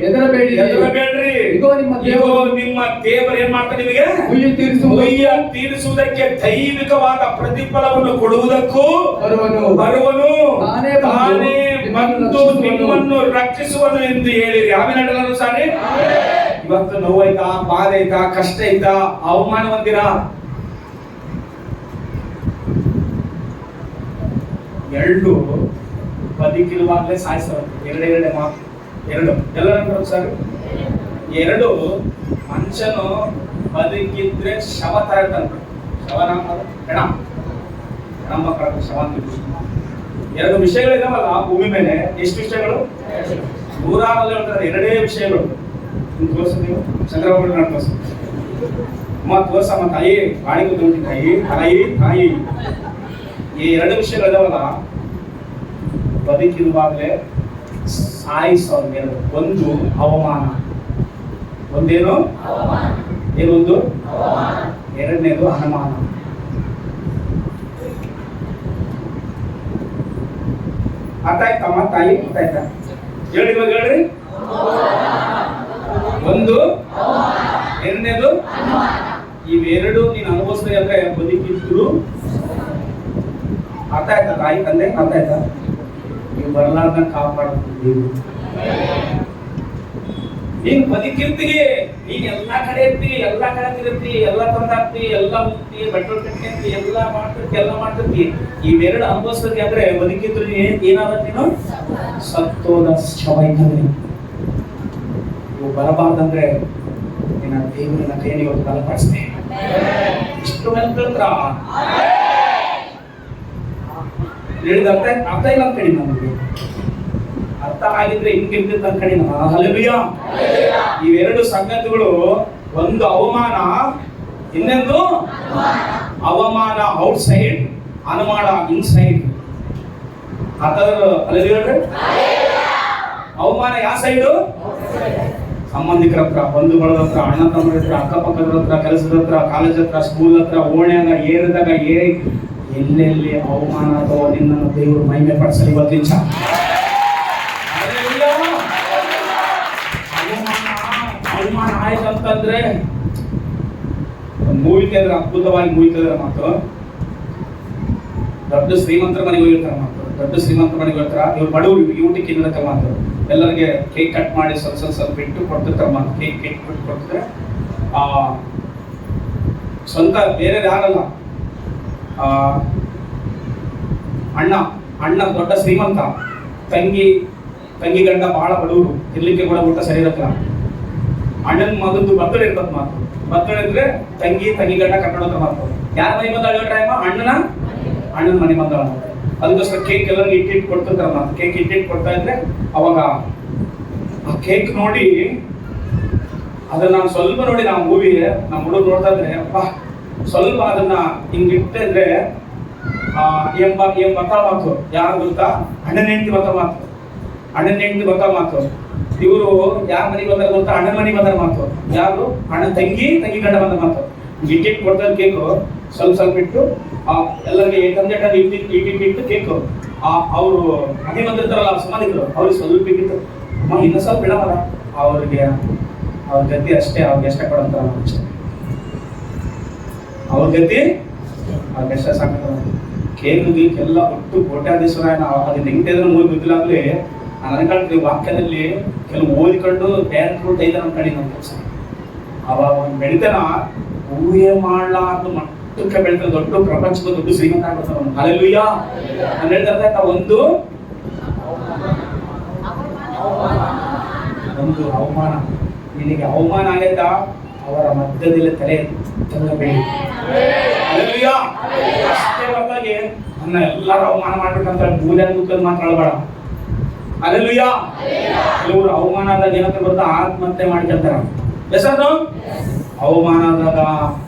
ಹೆದರಬೇಡ್ರಿ. ಇಗೋ ನಿಮ್ಮ ದೇವರು ಏನ್ ಮಾಡ್ತಾನೆ? ನಿಮಗೆ ಹುಯ್ಯ ತೀರಿಸುವುದಕ್ಕೆ ದೈವಿಕವಾದ ಪ್ರತಿಫಲವನ್ನು ಕೊಡುವುದಕ್ಕೂ ಬರುವನು. ತಾನೇ ಬಂದು ನಿಮ್ಮನ್ನು ರಕ್ಷಿಸುವನು ಎಂದು ಹೇಳಿರಿ. ಆಮೇಲೆ ಸಾರಿ. ಇವತ್ತು ನೋವಾಯ್ತಾ, ಬಾಧೆ ಐತಾ, ಕಷ್ಟ ಐತಾ, ಅವಮಾನ ಹೊಂದಿರಾ, ಎರಡು ಬದುಕಿರುವಾಗಲೇ ಸಾಯಿಸ್ತಾರೆ. ಎರಡೇ ಮಾತು. ಎಲ್ಲರೂ ಸರ್, ಎರಡು ಮನುಷ್ಯನು ಬದುಕಿದ್ರೆ ಶವ ತರ್ತಾನೆ. ಶವನ ಹೆಣ ಮಕ್ಕಳ ಶವ. ಎರಡು ವಿಷಯಗಳಿದಾವಲ್ಲ ಭೂಮಿ ಮೇಲೆ. ಎಷ್ಟು ವಿಷಯಗಳು? 106 ಹೇಳ್ತಾರೆ. ಎರಡೇ ವಿಷಯಗಳು. ತೋರಿಸ್ತೀವಿ. ಚಂದ್ರಬಾಬು ನಡ್ಕೋಸ ಅಮ್ಮ ತೋರ್ಸಮ್ಮ ತಾಯಿ ಬಾಳಿ ಕೂತ್ಕೊಂಡಿ ತಾಯಿ ಈ ಎರಡು ವಿಷಯಗಳಿದಾವಲ್ಲ, ಬದುಕಿರುವಾಗಲೇ ಸಾಯಿಸೋದು. ಒಂದು ಅವಮಾನ, ಒಂದೇನು ಏನೊಂದು, ಎರಡನೇದು ಅನುಮಾನ. ಅರ್ಥ ಆಯ್ತಮ್ಮ ತಾಯಿ? ಅರ್ಥ ಆಯ್ತಾ? ಹೇಳಿ ಇವಾಗ ಹೇಳ್ರಿ. ಒಂದು, ಎರಡನೇದು ಇವೆರಡು ನೀನು ಅನುಭವಿಸ್ತೀವಿ ಅಂದ್ರೆ ಬದುಕಿದ್ರು. ಅರ್ಥ ಆಯ್ತಾ ತಾಯಿ ತಂದೆ? ಅರ್ಥ ಆಯ್ತಾ? ನೀವು ಬರಲಾರ್ದ ಕಾಪಾಡ್ತೀವಿ. ನೀನ್ ಬದುಕಿರ್ತೀವಿ, ನೀನ್ ಎಲ್ಲಾ ಕಡೆ ಇರ್ತೀವಿ, ಎಲ್ಲಾ ಕಡೆ ತಿರುತ್ತಿ, ಎಲ್ಲಾ ತಂದಾಕ್ತಿ, ಎಲ್ಲಾ ಮುಕ್ತಿ, ಪೆಟ್ರೋಲ್ ಕಟ್ಟಿ, ಎಲ್ಲಾ ಮಾಡ್ತಿರ್ತಿ. ಇವೆರಡು ಅನುಭವಿಸ್ತೀವಿ ಅಂದ್ರೆ ಬದುಕಿದ್ರು ಏನಾದ ನೀನು ಸತ್ತೋದ ಶವ ಇದ್ದಂಗೆ. ನೀವು ಬರಬಾರ್ದಂದ್ರೆ ನಿನ್ನ ದೇವರಿನ ಕೈಯಲ್ಲಿ ಒಂದು ಬಲಪಡಿಸ್ತೆ. ಇಷ್ಟು ಹೇಳ್ತಾ ಹೇಳಿದ ಅರ್ಥ ಇಲ್ಲ ಅಂತ ಹೇಳಿ ನಮಗೆ. ಅರ್ಥ ಆಗಿದ್ರೆ ಹಿಂಗಿರ್ತಿತ್ತು ಅಂತ ಹೇಳಿ ನಾನು. ಹಲ್ಲೆಲೂಯಾ. ಇವೆರಡು ಸಂಗತಿಗಳು, ಒಂದು ಅವಮಾನ, ಇನ್ನೊಂದು ಅವಮಾನ ಔಟ್ ಸೈಡ್, ಅನುಮಾನ ಇನ್ಸೈಡ್. ಹಲ್ಲೆಲೂಯಾ. ಅವಮಾನ ಯಾವ ಸೈಡು? ಸಂಬಂಧಿಕರ ಹತ್ರ, ಬಂಧುಗಳ ಹತ್ರ, ಅಣ್ಣ ತಮ್ಮರ ಹತ್ರ, ಅಕ್ಕಪಕ್ಕದ ಹತ್ರ, ಕೆಲಸದ ಹತ್ರ, ಕಾಲೇಜ್ ಹತ್ರ, ಸ್ಕೂಲ್ ಹತ್ರ, ಓಣ್ಯಾಗ ಏರಿದಾಗ ಎಲ್ಲೆಲ್ಲಿ ಅವಮಾನ ಅಥವಾ ನಿನ್ನನ್ನು ದೇವರು ಮಹಿಮೆ ಪಡಿಸಲಿ ಇವತ್ತಿನ ಅವಮಾನ ಆಯ್ತಂತಂದ್ರೆ ಮೂವಿತಿದ್ರೆ ಅದ್ಭುತವಾಗಿ ಮೂವಿತಿದ್ರೆ ಮಾತು. ದೊಡ್ಡ ಶ್ರೀಮಂತರ ಮನೆಗೆ ಹೋಗಿರ್ತಾರ ಮಾತು. ದೊಡ್ಡ ಶ್ರೀಮಂತರ ಮನೆಗೆ ಹೋಗ್ತಾರ. ಇವ್ರು ಬಡವರು ಊಟಕ್ಕೆ ಇನ್ನಕ್ಕೆ ಮಾತು. ಎಲ್ಲರಿಗೆ ಕೇಕ್ ಕಟ್ ಮಾಡಿ ಸ್ವಲ್ಪ ಇಟ್ಟು ಕೊಡ್ತಿರ್ತಾರ ಮಾತು. ಕೇಕ್ ಬಿಟ್ಟು ಕೊಡ್ತಿದ್ರೆ ಸ್ವಂತ ಬೇರೆ ಯಾರಲ್ಲ, ಅಣ್ಣ ದೊಡ್ಡ ಶ್ರೀಮಂತ, ತಂಗಿ ಗಂಡ ಬಹಳ ಬಡವರು, ಇರ್ಲಿಕ್ಕೆ ಕೂಡ ಊಟ ಸರಿ ಇರಲ್ಲ. ಅಣ್ಣನ ಮಗಂದು ಬರ್ತಡೇ ಇರ್ತದ ಮಾತು. ಬರ್ತಡೇ ಇದ್ರೆ ತಂಗಿ ಗಂಡ ಕರ್ಕೊಂಡು ಮಾತು. ಯಾರ ಮನೆ ಬಂದಾಳ ಟೈಮ್? ಅಣ್ಣನ ಮನೆ ಬಂದಾಳ. ಅದಕ್ಕೋಸ್ಕರ ಕೇಕ್ ಎಲ್ಲರಿಗೆ ಇಟ್ಟಿಟ್ಟು ಕೊಡ್ತಿರ್ತಾರ ಮಾತು. ಕೇಕ್ ಇಟ್ಟಿಟ್ಟು ಕೊಡ್ತಾ ಇದ್ರೆ ಅವಾಗ ಆ ಕೇಕ್ ನೋಡಿ, ಅದನ್ನ ನಾನು ಸ್ವಲ್ಪ ನೋಡಿ, ನಾವು ಮೂವಿ ನಮ್ಮ ಹುಡುಗ ನೋಡ್ತಾ ಇದ್ರೆ ಅಪ್ಪ ಸ್ವಲ್ಪ ಅದನ್ನ ಹಿಂಗಿಟ್ಟ ಇದ್ರೆ ಏನ್ ಬರ್ತಾ ಮಾತು. ಯಾರು ಗೊತ್ತಾ? ಅಣ್ಣನ ಹೆಂಡತಿ ಬರ್ತಾ ಮಾತು. ಇವರು ಯಾರ ಮನೆಗೆ ಬಂದಾಗ ಗೊತ್ತಾ? ಅಣ್ಣನ ಮನೆಗೆ ಬಂದಾರ ಮಾತು. ಯಾರು? ಅಣ್ಣ ತಂಗಿ ಗಂಡ ಬಂದ ಮಾತು. ಇಟ್ಟಿಟ್ಟು ಕೊಡ್ತಾ ಕೇಕು ಸ್ವಲ್ಪ ಇಟ್ಟು ಎಲ್ಲರಿಗೆ ಇಟ್ಟಿಟ್ಟು ಕೇಕು ಅವರು ಮನೆ ಬಂದಿರ್ತಾರಲ್ಲ ಸಂಬಂಧಿಕರು, ಅವ್ರಿಗೆ ಸ್ವಲ್ಪ ಇಟ್ಟಿತ್ತು. ಇನ್ನು ಸ್ವಲ್ಪ ಬಿಡಮಲ್ಲ ಅವ್ರಿಗೆ, ಅವ್ರ ಗತಿ ಅಷ್ಟೇ, ಅವ್ರಿಗೆ ಎಷ್ಟ ಕೊಡಂತಾರ ಅಷ್ಟೇ. ಅವ್ರ ಗತಿ ಅವ್ರಿಗೆ ಎಷ್ಟ ಸಾಕಂತಾರ. ಕೇಕು ಎಲ್ಲ ಒಟ್ಟು ಕೋಟ್ಯಾಧೀಶ್ವರ ಅದನ್ನ ಹೆಂಗಿದ್ರೆ ಮೂರು ಗೊತ್ತಿಲ್ಲಾಗ್ಲಿ ನನಗೆ ವಾಕ್ಯದಲ್ಲಿ ಕೆಲವು ಓದಿಕೊಂಡು ಡೈರೆಕ್ಟ್ ಐದ ನಮ್ಮ ಕಡೆ ನಮ್ಮ ಕೆಲಸ. ಅವಾಗ ಒಂದು ಬೆಳಿತಾನ ಊಹೆ ಮಾಡಲಾರ್ದು ಮಟ್ಟಕ್ಕೆ ಬೆಳಿತಾನೆ. ದೊಡ್ಡ ಪ್ರಪಂಚದ ದೊಡ್ಡ ಶ್ರೀಮಂತ ಆಗ್ಬಿಡ್ತಾನ. ಹಲ್ಲೆಲೂಯಾ. ನಾನು ಹೇಳ್ತಾ ಒಂದು ಅವಮಾನ. ನಿನಗೆ ಅವಮಾನ ಆಗೈತಾ? ಅವರ ಮಧ್ಯದಲ್ಲಿ ತಲೆ ಬೆಳಿ. ಹಲ್ಲೆಲೂಯಾ. ಅಷ್ಟೇ ಹೊರತಾಗಿ ನನ್ನ ಎಲ್ಲರೂ ಅವಮಾನ ಮಾಡ್ಬೇಕಂತ ಮೂಲೆ ಮುಖದ ಮಾತಾಡಬೇಡ. ಹಲ್ಲೆಲೂಯಾ. ಕೆಲವರು ಅವಮಾನ ಆದಾಗ ಏನಂತ ಗೊತ್ತಾ? ಆತ್ಮಹತ್ಯೆ ಮಾಡ್ಕೊಳ್ತಾರ. ಹೆಸರು ಅವಮಾನ ಆದಾಗ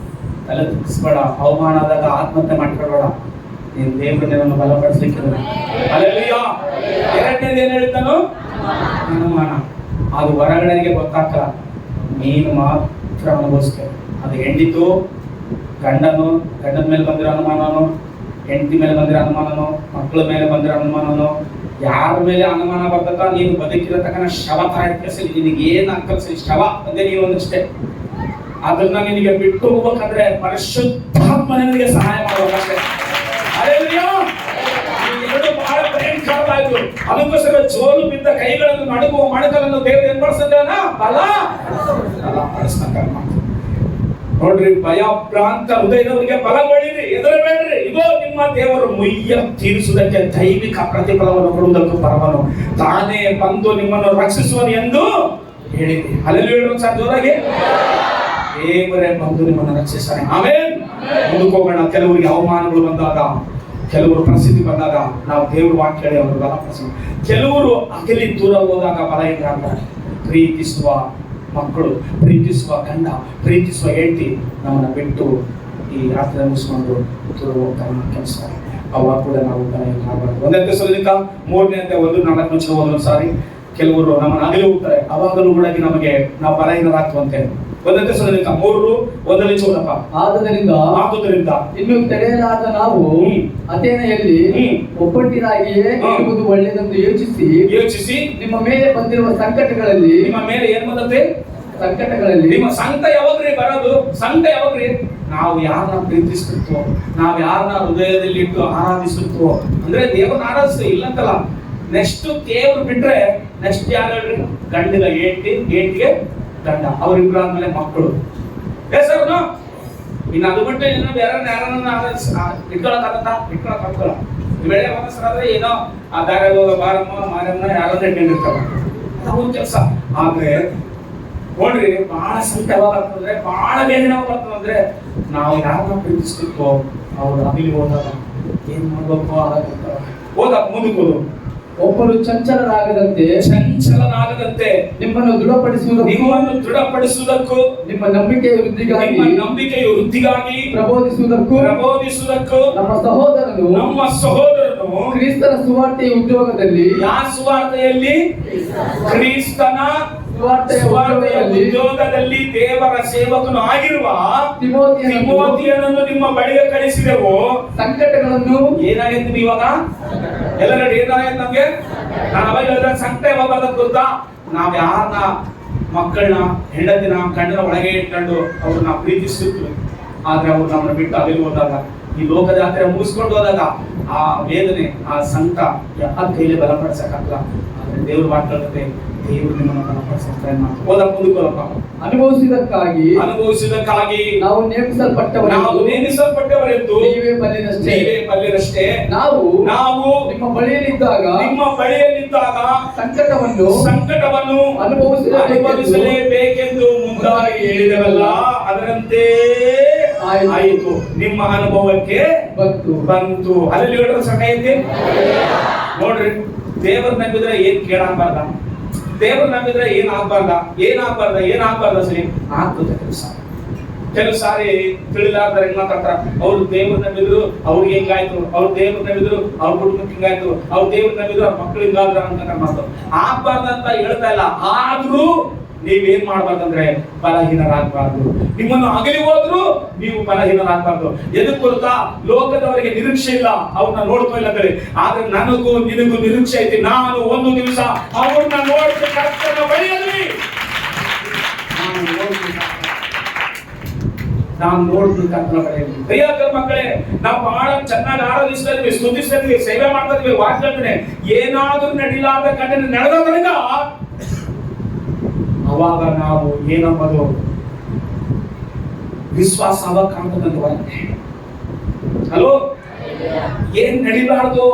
ತಲೆ ತುಕ್ಕಿಸ್ಬೇಡ. ಅವಮಾನ ಆದಾಗ ಆತ್ಮಹತ್ಯೆ ಮಾಡ್ಕೊಳ್ಬೇಡ. ನೀನು ದೇವರನ್ನ ಬಲಪಡಿಸ್ಲಿಕ್ಕೆ. ಹಲ್ಲೆಲೂಯಾ. ಎರಡನೇದು ಏನ್ ಹೇಳ್ತಾನು? ಅನುಮಾನ. ಅದು ಹೊರಗಡೆಗೆ ಗೊತ್ತಾಗಲ್ಲ, ನೀನು ಮಾತ್ರ ಅನುಭವಿಸ್ತೇವೆ. ಅದು ಹೆಂಡಿತು, ಗಂಡನ ಮೇಲೆ ಬಂದಿರೋ ಅನುಮಾನನೋ, ಹೆಂಡತಿ ಮೇಲೆ ಬಂದಿರೋ ಅನುಮಾನನೋ, ಮಕ್ಕಳ ಮೇಲೆ ಬಂದಿರೋ ಅನುಮಾನನೋ, ಯಾರ ಮೇಲೆ ಅನುಮಾನ ಬರ್ತಕ್ಕ ನೀನು ಬದುಕಿರತಕ್ಕಂಥ ಶವ ತಾಯಿಸಲಿ. ನಿನಗೆ ಏನ್ ಅಕ್ಕಲ್ಸಲಿ ಶವ ಅಂದ್ರೆ ನೀವು ಒಂದಷ್ಟೇ. ಅದನ್ನ ನಿನಗೆ ಬಿಟ್ಟು ಹೋಗ್ಬೇಕಂದ್ರೆ ಪರಿಶುದ್ಧಾತ್ಮ ನಿನಗೆ ಸಹಾಯ ಮಾಡಬೇಕಷ್ಟೇ. ಎರಡು ಬಹಳ ಭಯಂಕರವಾಯಿತು. ಅದಕ್ಕೋಸ್ಕರ ಜೋಲು ಬಿದ್ದ ಕೈಗಳನ್ನು ನಡುಗುವ ಮಣಕలను ದೇವರು ಏನ್ ಮಾಡಿಸ್ತಾನ? ಬಲ ಪಡಿಸ್ತಾನ. ನೋಡ್ರಿ, ಭಯ ಭ್ರಾಂತ ಹೃದಯದವರಿಗೆ ಬಲ ಬಳಿರಿ, ಹೆದರಬೇಡ್ರಿ. ಇದೋ ನಿಮ್ಮ ದೇವರು ಮುಯ್ಯ ತೀರಿಸುವುದಕ್ಕೆ ದೈವಿಕ ಪ್ರತಿಫಲವನ್ನು ಕೊಡುವುದಕ್ಕೂ ಬರವನು, ತಾನೇ ಬಂದು ನಿಮ್ಮನ್ನು ರಕ್ಷಿಸುವನು ಎಂದು ಹೇಳಿದೆ. ಹಲ್ಲೆಲೂಯಾ. ಸರ್ ಜೋರಾಗಿ ದೇವರೇ ಬಂದು ನಿಮ್ಮನ್ನು ರಕ್ಷಿಸ್ತಾನೆ. ಆಮೇಲೆ ಮುಂದಕ್ಕೆ ಹೋಗೋಣ. ಕೆಲವರಿಗೆ ಅವಮಾನಗಳು ಬಂದಾಗ, ಕೆಲವರು ಪ್ರಸಿದ್ಧಿ ಬಂದಾಗ ನಾವು ದೇವ್ರ ವಾಕ್ಯ ಹೇಳಿ ಅವರು ಬಲಪಡಿಸ. ಕೆಲವರು ಅಗಲಿ ದೂರ ಹೋದಾಗ ಬಲ ಇಲ್ಲ ಅಂತಾರೆ. ಪ್ರೀತಿಸುವ ಮಕ್ಕಳು, ಪ್ರೀತಿಸುವ ಗಂಡ, ಪ್ರೀತಿಸುವ ಹೆಂಡತಿ ನಮ್ಮನ್ನ ಬಿಟ್ಟು ಈ ರಾತ್ರಿ ಮುಗಿಸ್ಕೊಂಡು ದೂರ ಹೋಗ್ತಾರೆ ಕೆಲಸ. ಅವಾಗ ಕೂಡ ನಾವು ಆಗಬಾರ್ದು. 1 ಥೆಸಲೋನಿಕ 3:1-4 ಸಾರಿ ಕೆಲವರು ನಮ್ಮನ್ನು ಅಗಲಿ ಹೋಗ್ತಾರೆ. ಅವಾಗಲೂ ಕೂಡ ನಮಗೆ ನಾವು ಬಲಹೀನರಾಗ್ತವಂತೆ. 1 ಥೆಸಲೋನಿಕ 3:1 ಆದುದರಿಂದ ಇನ್ನು ತೆರೆಯಲಾದ ನಾವು ಅಥೇನೆಯಲ್ಲಿ ಒಬ್ಬಟ್ಟಿನಾಗಿಯೇ ಇರುವುದು ಒಳ್ಳೆಯದೆಂದು ಯೋಚಿಸಿ ನಿಮ್ಮ ಮೇಲೆ ಬಂದಿರುವ ಸಂಕಟಗಳಲ್ಲಿ ನಿಮ್ಮ ಮೇಲೆ ಏನ್ ಬಂದತೆ? ಸಂಕಟಗಳಲ್ಲಿ ನಿಮ್ಮ ಸಂಕಟ ಯಾವಾಗ್ರಿ ಬರೋದು? ಸಂಕಟ ಯಾವಾಗ್ರಿ? ನಾವು ಯಾರನ್ನ ಪ್ರೀತಿಸುತ್ತೋ, ನಾವು ಯಾರನ್ನ ಹೃದಯದಲ್ಲಿ ಇಟ್ಟು ಆರಾಧಿಸುತ್ತೋ, ಅಂದ್ರೆ ದೇವರನ್ನ ಆರಾಧಿಸ್ತೀವಿ ಇಲ್ಲಂತಲ್ಲ. ನೆಕ್ಸ್ಟ್ ದೇವ್ರು ಬಿಟ್ರೆ ನೆಕ್ಸ್ಟ್ ಯಾರು ಹೇಳ್ರಿ? ಗಂಡಿಗೆ ಏಟಿಗೆ ಗಂಡ, ಅವರಿಬ್ರು ಆದ್ಮೇಲೆ ಮಕ್ಕಳು. ಹೆಸರು ಇನ್ನು ಅದು ಬಿಟ್ಟು ಇನ್ನು ಬೇರೆ ಯಾರನ್ನ ಇಟ್ಕೊಳಕ್ಕಾಗಲ್ಲ. ಬೆಳೆ ಮನಸ್ಸರಾದ್ರೆ ಏನೋ ಆ ದಾರ ಬಾರಮ್ಮ ಮಾರಮ್ಮ ಯಾರನ್ನ ಇಟ್ಕೊಂಡಿರ್ತಾರ, ಅವ್ರ ಕೆಲಸ. ಆದ್ರೆ ನೋಡ್ರಿ, ಬಹಳ ಸಂಕಟ ಯಾವಾಗ ಆಗ್ತದಂದ್ರೆ, ಬಹಳ ಬೇರೆ ಯಾವಾಗ ಆಗ್ತದಂದ್ರೆ, ನಾವು ಯಾರನ್ನ ಪ್ರೀತಿಸ್ತಿದ್ವೋ ಅವ್ರು ಅಗಲಿ ಹೋದಾಗ ಏನ್ ಮಾಡ್ಬೇಕು ಹೋದಾಗ ಮುಂದಕ್ಕೆ ಹೋದ್ರು. ಒಬ್ಬರು ಚಂಚಲರಾಗದಂತೆ ನಿಮ್ಮನ್ನು ದೃಢಪಡಿಸುವುದಕ್ಕೂ ನಿಮ್ಮ ನಂಬಿಕೆಯ ವೃದ್ಧಿಗಾಗಿ ಪ್ರಬೋಧಿಸುವುದಕ್ಕೂ ನಮ್ಮ ಸಹೋದರನು ಕ್ರಿಸ್ತನ ಸುವಾರ್ತೆಯ ಉದ್ಯೋಗದಲ್ಲಿ, ಯಾವ ಸುವಾರ್ತೆಯಲ್ಲಿ? ಕ್ರಿಸ್ತನ ಉದ್ಯೋಗದಲ್ಲಿ ದೇವರ ಸೇವಕನು ಆಗಿರುವ ತಿಮೋತಿಯನನ್ನು ನಿಮ್ಮ ಬಳಿಗೆ ಕಳಿಸಿದೆವು. ಸಂಕಟಗಳನ್ನು ಏನಾಗೈತಿ ಇವಾಗ? ಎಲ್ಲರ ಏನಾಗೈತೆ ನಮ್ಗೆ? ನಾನು ಅವಾಗ ಹೇಳಿದ್ರೆ ಸಂಕಟ ಯಾವಾಗ ಬರ್ತದೆ ಗೊತ್ತಾ? ನಾವ್ ಯಾರನ್ನ ಮಕ್ಕಳನ್ನ, ಹೆಂಡತಿನ, ಗಂಡನ ಒಳಗೆ ಇಟ್ಕೊಂಡು ಅವ್ರನ್ನ ಪ್ರೀತಿಸುತ್ತೇವೆ. ಆದ್ರೆ ಅವ್ರು ನಮ್ಮನ್ನ ಬಿಟ್ಟು ಅಗಲಿ ಹೋದಾಗ, ಈ ಲೋಕದ ಯಾತ್ರೆ ಮುಗಿಸ್ಕೊಂಡು ಹೋದಾಗ ಆ ವೇದನೆ, ಆ ಸಂಕಟ ಯಾರ ಕೈಲಿ ಬಲಪಡಿಸಕ್ಕಾಗಲ್ಲ. ಆದ್ರೆ ದೇವ್ರು ಮಾತಾಡುತ್ತೆ, ದೇವರು ನಿಮ್ಮನ್ನು ಬಲಪಡಿಸುತ್ತಾರೆ. ಅನುಭವಿಸಿದಕ್ಕಾಗಿ ನಾವು ನೇಮಿಸಲ್ಪಟ್ಟವರೆಂದು ನೀವೇ ಬಲ್ಲಿರಷ್ಟೇ. ನಾವು ನಿಮ್ಮ ಬಳಿಯಲ್ಲಿದ್ದಾಗ ಸಂಕಟವನ್ನು ಅನುಭವಿಸಲೇಬೇಕೆಂದು ಮುಂದಾಗಿ ಹೇಳಿದವಲ್ಲ, ಅದರಂತೆ ಆಯಿತು. ನಿಮ್ಮ ಅನುಭವಕ್ಕೆ ಬಂತು. ಅಲ್ಲಿ ಹೇಳಿದ್ರೆ ಸಾಕೈತಿ. ನೋಡ್ರಿ, ದೇವರ ನಂಬಿದ್ರೆ ಏನ್ ಕೇಳಾಗಬಾರ್ದ, ದೇವ್ರ ನಂಬಿದ್ರೆ ಏನಾಗ್ಬಾರ್ದ ಸರಿ ಆಗ್ತದೆ ಕೆಲಸ. ಕೆಲವು ಸಾರಿ ತಿಳಿಲಾರ್ದಾರ ಹೆಂಗ್ ಮಾತಾಡ್ತಾರ, ಅವ್ರು ದೇವ್ರ ನಂಬಿದ್ರು ಅವ್ರಿಗೆ ಹೆಂಗಾಯ್ತು, ಅವ್ರು ದೇವ್ರ ನಂಬಿದ್ರು ಅವ್ರ ಕುಟುಂಬಕ್ಕೆ ಹಿಂಗಾಯ್ತು, ಅವ್ರು ದೇವ್ರ ನಂಬಿದ್ರು ಅವ್ರ ಮಕ್ಕಳು ಹಿಂಗಾದ್ರ ಅಂತ ಮಾತು ಆಗ್ಬಾರ್ದಂತ ಹೇಳ್ತಾ ಇಲ್ಲ. ಆದ್ರೂ ನೀವೇನ್ ಮಾಡ್ಬಾರ್ದಂದ್ರೆ ಬಲಹೀನರಾಗಬಾರ್ದು. ನಿಮ್ಮನ್ನು ಅಗಲಿ ಹೋದ್ರು ನೀವು ಬಲಹೀನರಾಗಬಾರ್ದು. ಎದಕ್ ಗೊತ್ತಾ? ಲೋಕದವರಿಗೆ ನಿರೀಕ್ಷೆ ಇಲ್ಲ, ಅವ್ರನ್ನ ನೋಡ್ತಾ ಇಲ್ಲ ಅಂತೇಳಿ. ಆದ್ರೆ ನನಗೂ ನಿನಗೂ ನಿರೀಕ್ಷೆ ಐತಿ. ನಾನು ಒಂದು ದಿವಸ ಅವ್ರನ್ನ ನೋಡ್ತೀನಿ ಕರ್ತನ ಬಳಿಯಲ್ಲಿ. ನಾನು ನೋಡ್ತೀನಿ ಕರ್ತನ ಬಳಿಯಲ್ಲಿ. ಪ್ರಿಯ ಮಕ್ಕಳೇ, ನಾವು ಬಹಳ ಚೆನ್ನಾಗಿ ಆರಾಧಿಸ್ತಾ ಇದ್ವಿ, ಸ್ತುತಿಸ್ತಾ ಇದ್ವಿ, ಸೇವೆ ಮಾಡ್ತಾ ಇದ್ವಿ, ವಾಕ್ಯ ಏನಾದ್ರೂ ನಡಿಲಾದ ಘಟನೆ ನಡೆದಾಗ ಅವಾಗ ನಾವು ಏನಂಬುದು ವಿಶ್ವಾಸ ಅವಾಗ ಕಾಣ್ತದಂತ ಬರುತ್ತೆ. ಹಲೋ, ಏನ್ ನಡಿಬಾರ್ದು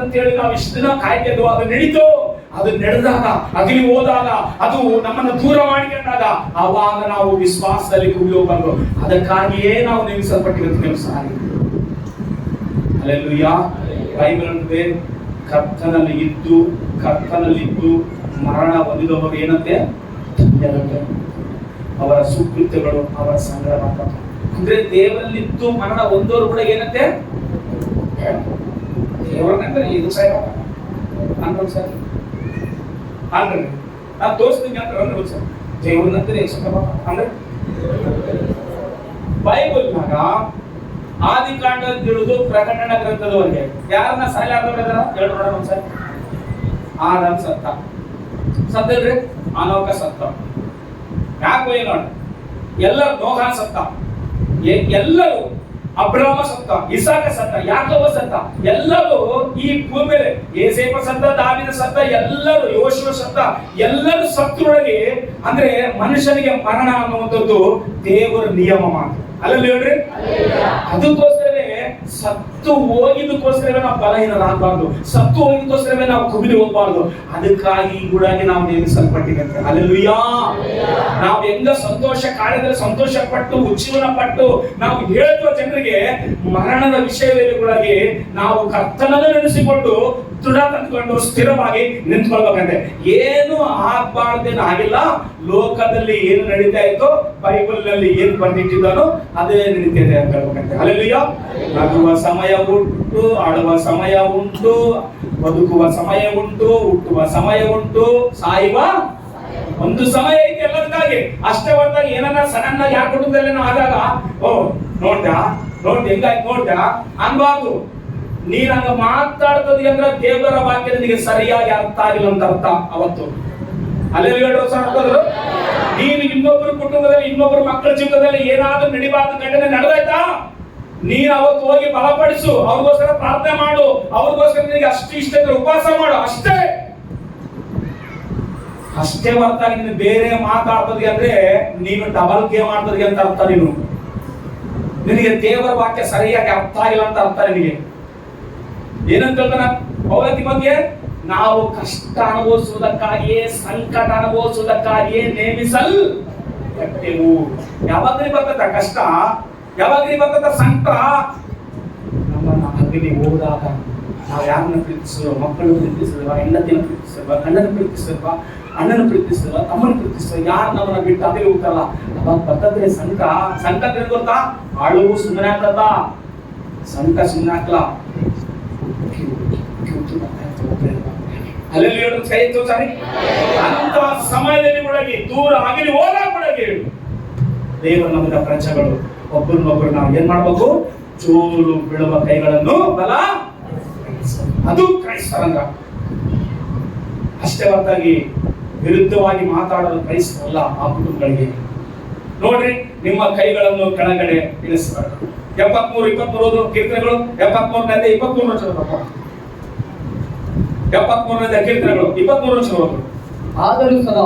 ಅಂತೇಳಿ ನಾವು ಇಷ್ಟು ದಿನ ಕಾಯ್ತಿದ್ವು, ಅದು ನಡೀತು. ಅದು ನಡೆದಾಗ, ಅಗಲಿ ಹೋದಾಗ, ಅದು ನಮ್ಮನ್ನು ದೂರ ಮಾಡಿಕೊಂಡಾಗ ಅವಾಗ ನಾವು ವಿಶ್ವಾಸದಲ್ಲಿ ಕುಗ್ಗಿ ಹೋಗ್ಬಾರ್ದು. ಅದಕ್ಕಾಗಿಯೇ ನಾವು ನೇಮಿಸಲ್ಪಟ್ಟಿರ್ತೀವಿ. ಸಾರಿ, ಹಲ್ಲೆಲೂಯಾ. ಬೈಬಲ್ ಅಂತದೆ, ಕರ್ತನಲ್ಲಿದ್ದು ಮರಣ ಹೊಂದಿದವರು ಏನಂತೆ? ಅವರ ಸುಕೃತ್ಯಗಳು ಅವರ ಸಂಗ್ರಹ. ಅಂದ್ರೆ ದೇವರಲ್ಲಿದ್ದು ಮರಣ ಹೊಂದೋರು ಕೂಡ ಏನಂತೆ? ದೇವರನ್ನಂದ್ರೆ ಇದು ಸರ್ ಅಂದ್ರೆ ನಾನು ತೋರಿಸ್ತೀನಿ ಅಂತ ಸರ್, ದೇವರನ್ನಂದ್ರೆ ಅಂದ್ರೆ ಬೈಬಲ್ನಾಗ ಆದಿಕಾಂಡ ತಿಳಿದು ಪ್ರಕಟಣ ಗ್ರಂಥದವರೆಗೆ ಯಾರನ್ನ ಸಾಲಿ ಆದವರಿದಾರ ಹೇಳಿ ನೋಡೋಣ ಒಂದ್ಸರಿ. ಆದಮ್ ಸತ್ತಲ್ರಿ, ಅನೋಕ ಸತ್ತ, ಯಾಕೆ ನೋಡ, ಎಲ್ಲರೂ ನೋಹ ಸತ್ತ, ಎಲ್ಲರೂ ಅಬ್ರಾಮ ಸತ್ತ, ಇಸಾಕ ಸತ್ತ, ಯಾಕೋಬ ಸತ್ತ, ಎಲ್ಲರೂ ಈ ಭೂಮಿ ಏಸೇಪ ಸತ್ತ, ದಾವಿದ ಸತ್ತ, ಎಲ್ಲರೂ ಯೋಶುವ ಸತ್ತ, ಎಲ್ಲರೂ ಸತ್ತರೊಳಗೆ. ಅಂದ್ರೆ ಮನುಷ್ಯನಿಗೆ ಮರಣ ಅನ್ನುವಂಥದ್ದು ದೇವರ ನಿಯಮ ಮಾತ್ರ. ಅಲ್ಲಲ್ಲಿ ಹೇಳ್ರಿ, ಅದಕ್ಕೋಸ್ಕರವೇ ಸತ್ತು ಹೋಗಿದ್ದಕ್ಕೋಸ್ಕರವೇ ನಾವು ಬಲಹೀನರಾಗಬಾರ್ದು, ಸತ್ತು ಹೋಗಿದ್ದಕ್ಕೋಸ್ಕರವೇ ನಾವು ಕುಬಿದು ಹೋಗಬಾರ್ದು. ಅದಕ್ಕಾಗಿ ಗೂಡಾಗಿ ನಾವು ನೇಮಿಸಲ್ಪಟ್ಟಿದಂತೆ. ಹಲ್ಲೆಲೂಯಾ. ನಾವು ಹೆಂಗ ಸಂತೋಷ ಕಾರ್ಯದಲ್ಲಿ ಸಂತೋಷ ಪಟ್ಟು ಉಜ್ಜೀವನ ಪಟ್ಟು ನಾವು ಹೇಳುವ ಜನರಿಗೆ ಮರಣದ ವಿಷಯದಲ್ಲಿ ಕೂಡ ನಾವು ಕರ್ತನನ್ನು ನೆನೆಸಿಕೊಂಡು ದೃಢ ತಂದುಕೊಂಡು ಸ್ಥಿರವಾಗಿ ನಿಂತ್ಕೊಳ್ಬೇಕಂತೆ. ಏನು ಆಗ್ಬಾರ್ದೇನು ಆಗಿಲ್ಲ. ಲೋಕದಲ್ಲಿ ಏನು ನಡೀತಾ ಇತ್ತು, ಬೈಬಲ್ ನಲ್ಲಿ ಏನು ಬರ್ದಿಟ್ಟಿದ್ದಾನೋ ಅದೇ ನಡೀತಿದೆ ಅಂತ ಹೇಳ್ಬೇಕಂತೆ. ಹಲ್ಲೆಲೂಯಾ. ನಗುವ ಸಮಯ ಉಂಟು, ಆಡುವ ಸಮಯ ಉಂಟು, ಬದುಕುವ ಸಮಯ ಉಂಟು, ಹುಟ್ಟುವ ಸಮಯ ಉಂಟು, ಸಾಯುವ ಒಂದು ಸಮಯ ಐತಿ ಎಲ್ಲದಕ್ಕಾಗಿ. ಅಷ್ಟೇ ಹೊರತಾಗಿ ಏನನ್ನ ಸಡನ್ ಆಗಿ ಯಾರ ಕುಟುಂಬದಲ್ಲಿ ಆದಾಗ ಓ ನೋಡ್ದ್ಯಾ ಹೆಂಗಾಯ್ತು ನೋಡ್ದ್ಯಾ ಅನ್ಬಾರ್ದು. ನೀನ್ ಹಂಗ ಮಾತಾಡ್ತದಿ ಅಂದ್ರೆ ದೇವರ ವಾಕ್ಯ ನಿನಗೆ ಸರಿಯಾಗಿ ಅರ್ಥ ಆಗಿಲ್ಲ ಅಂತ ಅರ್ಥ ಅವತ್ತು. ಅಲ್ಲೆಲ್ಲ ನೀನು ಇನ್ನೊಬ್ಬರ ಕುಟುಂಬದಲ್ಲಿ ಇನ್ನೊಬ್ಬರ ಮಕ್ಕಳ ಜೀವಿತದಲ್ಲಿ ಏನಾದ್ರೂ ನಡಿಬಾರ್ದು ಘಟನೆ ನಡೆದಾಯ್ತಾ, ನೀನ್ ಅವತ್ತು ಹೋಗಿ ಬಲಪಡಿಸು, ಅವ್ರಿಗೋಸ್ಕರ ಪ್ರಾರ್ಥನೆ ಮಾಡು, ಅವ್ರಿಗೋಸ್ಕರ ನಿನಗೆ ಅಷ್ಟು ಇಷ್ಟ ಇದ್ರೆ ಉಪವಾಸ ಮಾಡು. ಅಷ್ಟೇ ಹೊರತಾಗಿ ನೀನು ಬೇರೆ ಮಾತಾಡ್ತದೆ ಅಂದ್ರೆ ನೀನು ಡಬಲ್ ಗೇಮ್ ಮಾಡ್ತದೆ ಅಂತ ಅರ್ಥ. ನಿನಗೆ ದೇವರ ವಾಕ್ಯ ಸರಿಯಾಗಿ ಅರ್ಥ ಆಗಿಲ್ಲ ಅಂತ ಅರ್ಥ. ನಿನಗೆ ಏನಂತ ಹೇಳ್ತಾನ ಪೌಲತಿ ಬಗ್ಗೆ, ನಾವು ಕಷ್ಟ ಅನುಭವಿಸುವುದಕ್ಕಾಗಿಯೇ ಸಂಕಟ ಅನುಭವಿಸುವುದಕ್ಕಾಗಿಯೇ ನೇಮಿಸಲ್ಪಟ್ಟೆವು. ಯಾವಾಗ್ರಿ ಬರ್ತದ ಕಷ್ಟ, ಯಾವಾಗ್ರಿ ಬರ್ತದ ಸಂಕಟ? ನಮ್ಮನ್ನ ಅಗ್ನಿ ಹೋದಾಗ ನಾವು ಯಾರನ್ನ ಪ್ರೀತಿಸುವ, ಮಕ್ಕಳನ್ನು ಪ್ರೀತಿಸುವ, ಹೆಂಡತಿನ ಪ್ರೀತಿಸುವ, ಗಂಡನ ಪ್ರೀತಿಸುವ, ಅಣ್ಣನ ಪ್ರೀತಿಸುವ, ತಮ್ಮನ ಪ್ರೀತಿಸುವ, ಯಾರು ನಮ್ಮನ್ನ ಬಿಟ್ಟು ಅದೇ ಹೋಗ್ತಲ್ಲ ಅವಾಗ ಬರ್ತದ್ರೆ ಸಂಕಟ ಏನ್ ಗೊತ್ತಾ? ಅಳುವು ಸುಮ್ಮನೆ ಆಗ್ತದ, ಸಂಕಟ ಸುಮ್ಮನೆ ಆಗ್ಲ. ಅಂತ ಸಮಯದಲ್ಲಿ ಒಳಗೆ ದೂರ ಆಗಲಿ ಹೋದಾಗ ಒಳಗೆ ದೇವರ ನಮ್ಮದ ಪ್ರಜೆಗಳು ಒಬ್ಬರನ್ನೊಬ್ಬರು ನಾವು ಏನ್ ಮಾಡ್ಬೇಕು? ಚೋಲು ಬೀಳುವ ಕೈಗಳನ್ನು ಬಲ, ಅದು ಕ್ರೈಸ್ತರಂದ್ರ. ಅಷ್ಟೇ ಹೊರತಾಗಿ ವಿರುದ್ಧವಾಗಿ ಮಾತಾಡೋದು ಕ್ರೈಸ್ತರಲ್ಲ. ಆ ಕುಟುಂಬಗಳಿಗೆ ನೋಡ್ರಿ, ನಿಮ್ಮ ಕೈಗಳನ್ನು ಕೆಳಗಡೆ ಇಳಿಸಬಾರ್ದು. 73-23 ಕೀರ್ತನೆಗಳು, 73ನೇ 23 ವಚನ, 73ನೇ ಕೀರ್ತನೆಗಳು 23 ವಚನ. ಆದರೂ ಸದಾ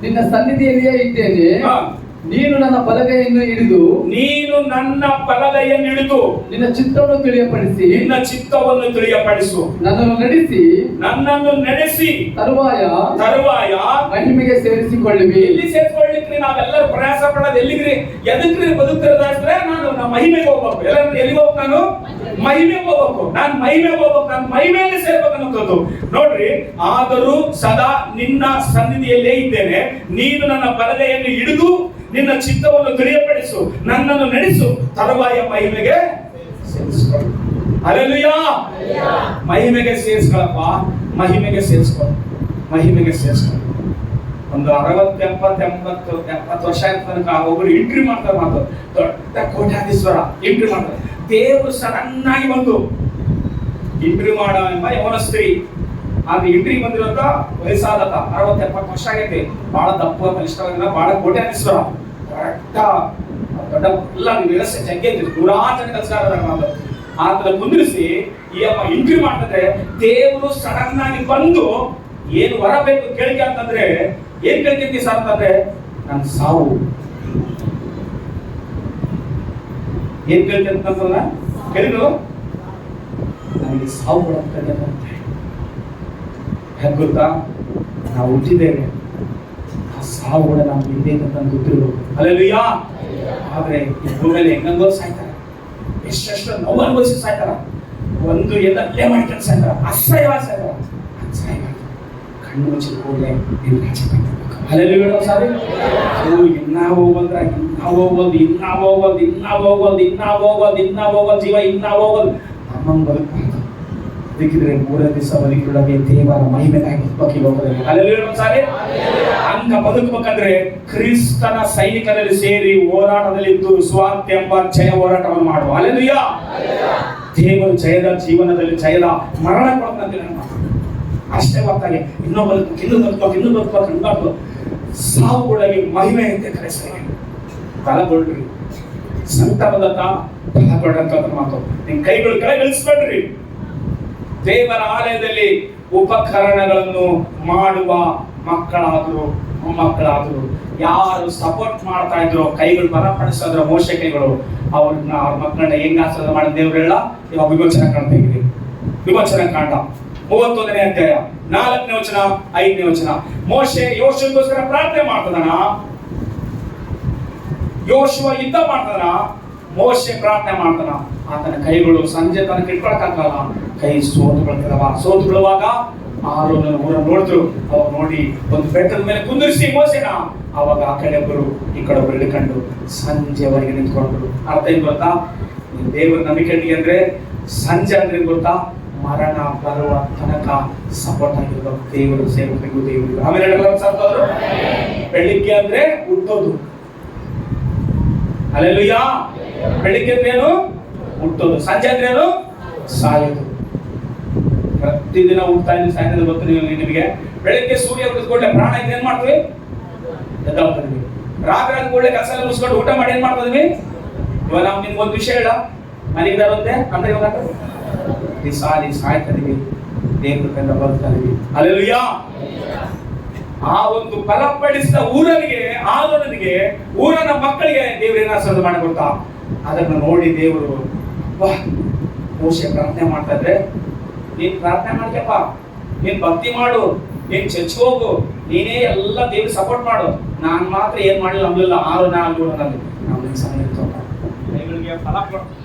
ನಿನ್ನ ಸನ್ನಿಧಿಯಲ್ಲಿಯೇ ಇದ್ದೇನೆ, ನೀನು ನನ್ನ ಬಲಗೈಯನ್ನು ಹಿಡಿದು ನಿನ್ನ ಚಿತ್ತವನ್ನು ತಿಳಿಯಪಡಿಸು, ನನ್ನನ್ನು ನಡೆಸಿ ತರುವಾಯ ಮಹಿಮೆಗೆ ಸೇರಿಸಿಕೊಳ್ಳುವಿ. ಎಲ್ಲಿ ಸೇರಿಸಿಕೊಳ್ಳಿಕ್ರಿ? ನಾವೆಲ್ಲರೂ ಪ್ರಯಾಸ ಪಡೋದು ಎಲ್ಲಿಗ್ರಿ? ಎದಕ್ರಿ ಬದುಕ್ತಿರೋದಾದ್ರೆ ನಾನು ಮಹಿಮೆಗೆ ಹೋಗ್ಬೇಕು. ಎಲ್ಲರೂ ಎಲ್ಲಿಗೆ ಹೋಗ್ಬೇಕು? ನಾನು ಮಹಿಮೆಗೆ ಹೋಗ್ಬೇಕು. ನಾನು ಮಹಿಮೆಯಲ್ಲಿ ಸೇರ್ಬೇಕು ಅನ್ನೋದು. ನೋಡ್ರಿ, ಆದರೂ ಸದಾ ನಿನ್ನ ಸನ್ನಿಧಿಯಲ್ಲೇ ಇದ್ದೇನೆ, ನೀನು ನನ್ನ ಬಲಗೈಯನ್ನು ಹಿಡಿದು ನಿನ್ನ ಚಿತ್ತವನ್ನು ತಿಳಿಯಪಡಿಸು, ನನ್ನನ್ನು ನಡೆಸು, ತರುವಾಯ ಮಹಿಮೆಗೆ ಸೇರಿಸಿಕೊಳ್ಳು. ಹಲ್ಲೆಲೂಯಾ. ಮಹಿಮೆಗೆ ಸೇರಿಸ್ಕೊಳಪ್ಪ, ಮಹಿಮೆಗೆ ಸೇರಿಸ್ಕೊಳ್ಳು. ಒಂದು 60-70 ವರ್ಷ ತನಕ ಒಬ್ಬರು ಎಂಟ್ರಿ ಮಾಡ್ತಾರೆ, ಮಾತು ದೊಡ್ಡ ಕೋಟ್ಯಾಧೀಶ್ವರ ಎಂಟ್ರಿ ಮಾಡ್ತಾರೆ. ದೇವರು ಸಡನ್ ಆಗಿ ಬಂದು ಎಂಟ್ರಿ ಮಾಡ ಎಂಬ ಯವನಸ್ತ್ರೀ ಆದ್ರೆ ಎಂಟ್ರಿ ಬಂದಿರೋದ ವಯಸ್ಸಾದ 60-70 ವರ್ಷ ಆಗೈತಿ. ಬಹಳ ದಪ್ಪ ಬಲಿಷ್ಠವಾಗಿಲ್ಲ, ಬಹಳ ಕೋಟ್ಯಾಧೀಶ್ವರ, ದೊಡ್ಡ ಎಲ್ಲ ವ್ಯವಸ್ಥೆ ಜಗ್ಗೆ ನೂರಾರು ಕೆಲಸಗಾರ ಆತರ ಕುಂದಿರಿಸಿ ಈ ಅಮ್ಮ ಎಂಟ್ರಿ ಮಾಡ್ತಿದ್ರೆ ದೇವರು ಸಡನ್ ಆಗಿ ಬಂದು ಏನು ವರ ಬೇಕು ಕೇಳಿಕೆ ಅಂತಂದ್ರೆ ಏನ್ ಕೇಳ್ತೀನಿ ಸರ್ ಅಂತಂದ್ರೆ, ನನ್ ಸಾವು. ಏನ್ ಕೇಳ್ತೀನಿ ಅಂತಂದ್ರ ಕೇಳಿದ್ರು, ನನಗೆ ಸಾವು ಕೊಡಂತ. ಹೇಗೆ ಗೊತ್ತಾ? ನಾವು ಹುಟ್ಟಿದ್ದೇವೆ, ಆ ಸಾವು ಕೂಡ ನಾವು ಹಿಂದೆ ಅಂತ ಗೊತ್ತಿರ್ಬೇಕು. ಹಲ್ಲೆಲೂಯಾ. ಆದ್ರೆ ಈ ಭೂಮಿಯಲ್ಲಿ ಹೆಂಗಂಗೋ ಸಾಯ್ತಾರೆ, ಎಷ್ಟೆಷ್ಟು ನೋವು ಅನುಭವಿಸಿ ಸಾಯ್ತಾರ, ಒಂದು ಎಲ್ಲೇ ಮಾಡ್ಕೊಂಡು ಸಾಯ್ತಾರ, ಅಸಹ್ಯವಾಗಿ ಸಾಯ್ತಾರ. ಕಣ್ಣು ಮುಚ್ಚಿ ಕೂಡಲೇ ಹಲ್ಲೆಲೂಯಾ. ಸಾರಿ ಇನ್ನ ಹೋಗೋದ್ರ ಇನ್ನ ಹೋಗೋದು ಜೀವ ಇನ್ನ ಹೋಗೋದು ನಮ್ಮಂಗ್ ಬದುಕ್ಬಾರ್ದು. ಅದಕ್ಕಿದ್ರೆ 3 ದಿವಸ ಬದುಕಿರೊಳಗೆ ದೇವರ ಮಹಿಮೆಗಾಗಿ ಹೋಗೋದಿಲ್ಲ. ಹಲ್ಲೆಲೂಯಾ. ಸಾರಿ ಹಂಗ ಬದುಕಬೇಕಂದ್ರೆ ಕ್ರಿಸ್ತನ ಸೈನಿಕರಲ್ಲಿ ಸೇರಿ ಹೋರಾಟದಲ್ಲಿದ್ದು ಸ್ವಾರ್ಥ ಎಂಬ ಜಯ ಹೋರಾಟವನ್ನು ಮಾಡುವ. ಹಲ್ಲೆಲೂಯಾ. ದೇವರು ಜಯದ ಜೀವನದಲ್ಲಿ ಜಯದ ಮರಣ ಕೊಡ್ತಂತೆ. ಅಷ್ಟೇ ಹೊರತಾಗಿ ಇನ್ನೂ ಬದುಕಬೇಕು ಅನ್ಬಾರ್ದು. ಸಾವುಗಳಿಗೆ ಮಹಿಮೆ ಅಂತ ಕರೆಸ್ತಾರೆ. ಬಲಗೊಳ್ರಿ, ಸಂತ ಬದಕ ಬಲಗೊಳ್ಳಂತ ಮಾತು. ನಿಮ್ ಕೈಗಳು ಕೆಳಗೆ ಇಳಿಸ್ಬೇಡ್ರಿ. ದೇವರ ಆಲಯದಲ್ಲಿ ಉಪಕರಣಗಳನ್ನು ಮಾಡುವ ಮಕ್ಕಳಾದ್ರು ಮೊಮ್ಮಕ್ಕಳಾದ್ರು ಯಾರು ಸಪೋರ್ಟ್ ಮಾಡ್ತಾ ಇದ್ರು, ಕೈಗಳು ಬಲಪಡಿಸಿದ್ರು, ಮೋಶೆ ಕೈಗಳು, ಅವ್ರ ಮಕ್ಕಳನ್ನ ಹೆಂಗ್ ಆಶೀರ್ವಾದ ಮಾಡಿದ ದೇವ್ರು ಹೇಳ. ಇವಾಗ ವಿಮೋಚನಾ ಕಾಂಡ ತೆಗೆದ್ರಿ. ವಿಮೋಚನಾ ಕಾಂಡ 31ನೇ ಅಧ್ಯಾಯ 4ನೇ ವಚನ 5ನೇ ವಚನ. ಮೋಶೆ ಯೋಶುವಗೋಸ್ಕರ ಪ್ರಾರ್ಥನೆ ಮಾಡ್ತದನ, ಯೋಶುವ ಯುದ್ಧ ಮಾಡ್ತದನ, ಮೋಶೆ ಪ್ರಾರ್ಥನೆ ಮಾಡ್ತಾನ, ಆತನ ಕೈಗಳು ಸಂಜೆ ತನಕ ಇಟ್ಕೊಳಕ್ಕಾಗಲ್ಲ, ಕೈ ಸೋತು ಬೀಳುವಾಗ ಆರೋನನ ಊರ ನೋಡಿದ್ರು. ಅವಾಗ ನೋಡಿ ಒಂದು ಬೆಟ್ಟದ ಮೇಲೆ ಕುಂದಿರಿಸಿ ಮೋಸೆನ, ಅವಾಗ ಆ ಕಡೆ ಒಬ್ಬರು ಈ ಕಡೆ ಒಬ್ಬರು ಹಿಡ್ಕೊಂಡು ಸಂಜೆವರೆಗೆ ನಿಂತ್ಕೊಂಡ್ರು. ಅರ್ಥ ಏನ್ ಗೊತ್ತಾ? ದೇವರ ನಂಬಿಕೆ ಅಂದ್ರೆ ಸಂಜೆ ಅಂದ್ರೆ ಗೊತ್ತಾ? ಮರಣ ಬರುವ ತನಕ ಸಪೋರ್ಟ್ ಆಗಿರೋ ದೇವರು ಸೇವಕರಿಗೂ ದೇವರಿಗೂ. ಆಮೇಲೆ ಸಾಕೋದ್ರು ಬೆಳಿಗ್ಗೆ ಅಂದ್ರೆ ಹುಟ್ಟೋದು, ಅಲ್ಲೆಲ್ಲೂಯ್ಯ. ಬೆಳಿಗ್ಗೆ ಅಂದ್ರೇನು? ಹುಟ್ಟೋದು. ಸಂಜೆ ಅಂದ್ರೇನು? ಸಾಯೋದು. ಪ್ರತಿದಿನ ಹುಡ್ತಾ ಇದ್ದೀನಿ, ಸಾಯಂಕಾಲ ಗೊತ್ತು ನಿಮಗೆ. ಬೆಳಿಗ್ಗೆ ಸೂರ್ಯ ಉಳಿಸ್ಕೊಂಡೆ ಪ್ರಾಣ ಇದೆ, ಏನ್ ಮಾಡ್ತೀವಿ? ಎದ್ದಾಡ್ತೀವಿ. ರಾತ್ರಿ ಅಂದ್ಕೊಳ್ಳೆ ಕಸ ಎಲ್ಲ ಮುಗಿಸ್ಕೊಂಡು ಊಟ ಮಾಡಿ ಏನ್ ಮಾಡ್ತಿದ್ವಿ? ಇವಾಗ ನಾವು ನಿಮ್ಗೆ ಒಂದು ವಿಷಯ ಹೇಳ, ಮನೆಗೆ ಬರುತ್ತೆ ಅಂದ್ರೆ ಇವಾಗ ಸಾಯ್ತಾ ಇದೀವಿ, ದೇವ್ರ ಕಂಡ ಬರ್ತಾ ಇದೀವಿ. ಅಲ್ಲೆಲ್ಲೂಯ್ಯ. ಆ ಒಂದು ಬಲಪಡಿಸಿದ ಆರೋನನಿಗೆ ಊರನ ಮಕ್ಕಳಿಗೆ ದೇವ್ರು ಏನಾದ್ರು ಮಾಡಿ ಗೊತ್ತಾ? ಅದನ್ನ ನೋಡಿ ದೇವರು ಮೋಶೆ ಪ್ರಾರ್ಥನೆ ಮಾಡ್ತಾ ಇದ್ರೆ, ನೀನ್ ಪ್ರಾರ್ಥನೆ ಮಾಡ್ಕಪ್ಪ, ನೀನ್ ಭಕ್ತಿ ಮಾಡು, ನೀನ್ ಚರ್ಚ್ ಹೋಗು, ನೀನೇ ಎಲ್ಲ ದೇವ್ರಿಗೆ ಸಪೋರ್ಟ್ ಮಾಡು, ನಾನ್ ಮಾತ್ರ ಏನ್ ಮಾಡಿಲ್ಲ ಅಂಬಲಿಲ್ಲ. ಆರೋನಲ್ಲಿ ಕೈಗಳಿಗೆ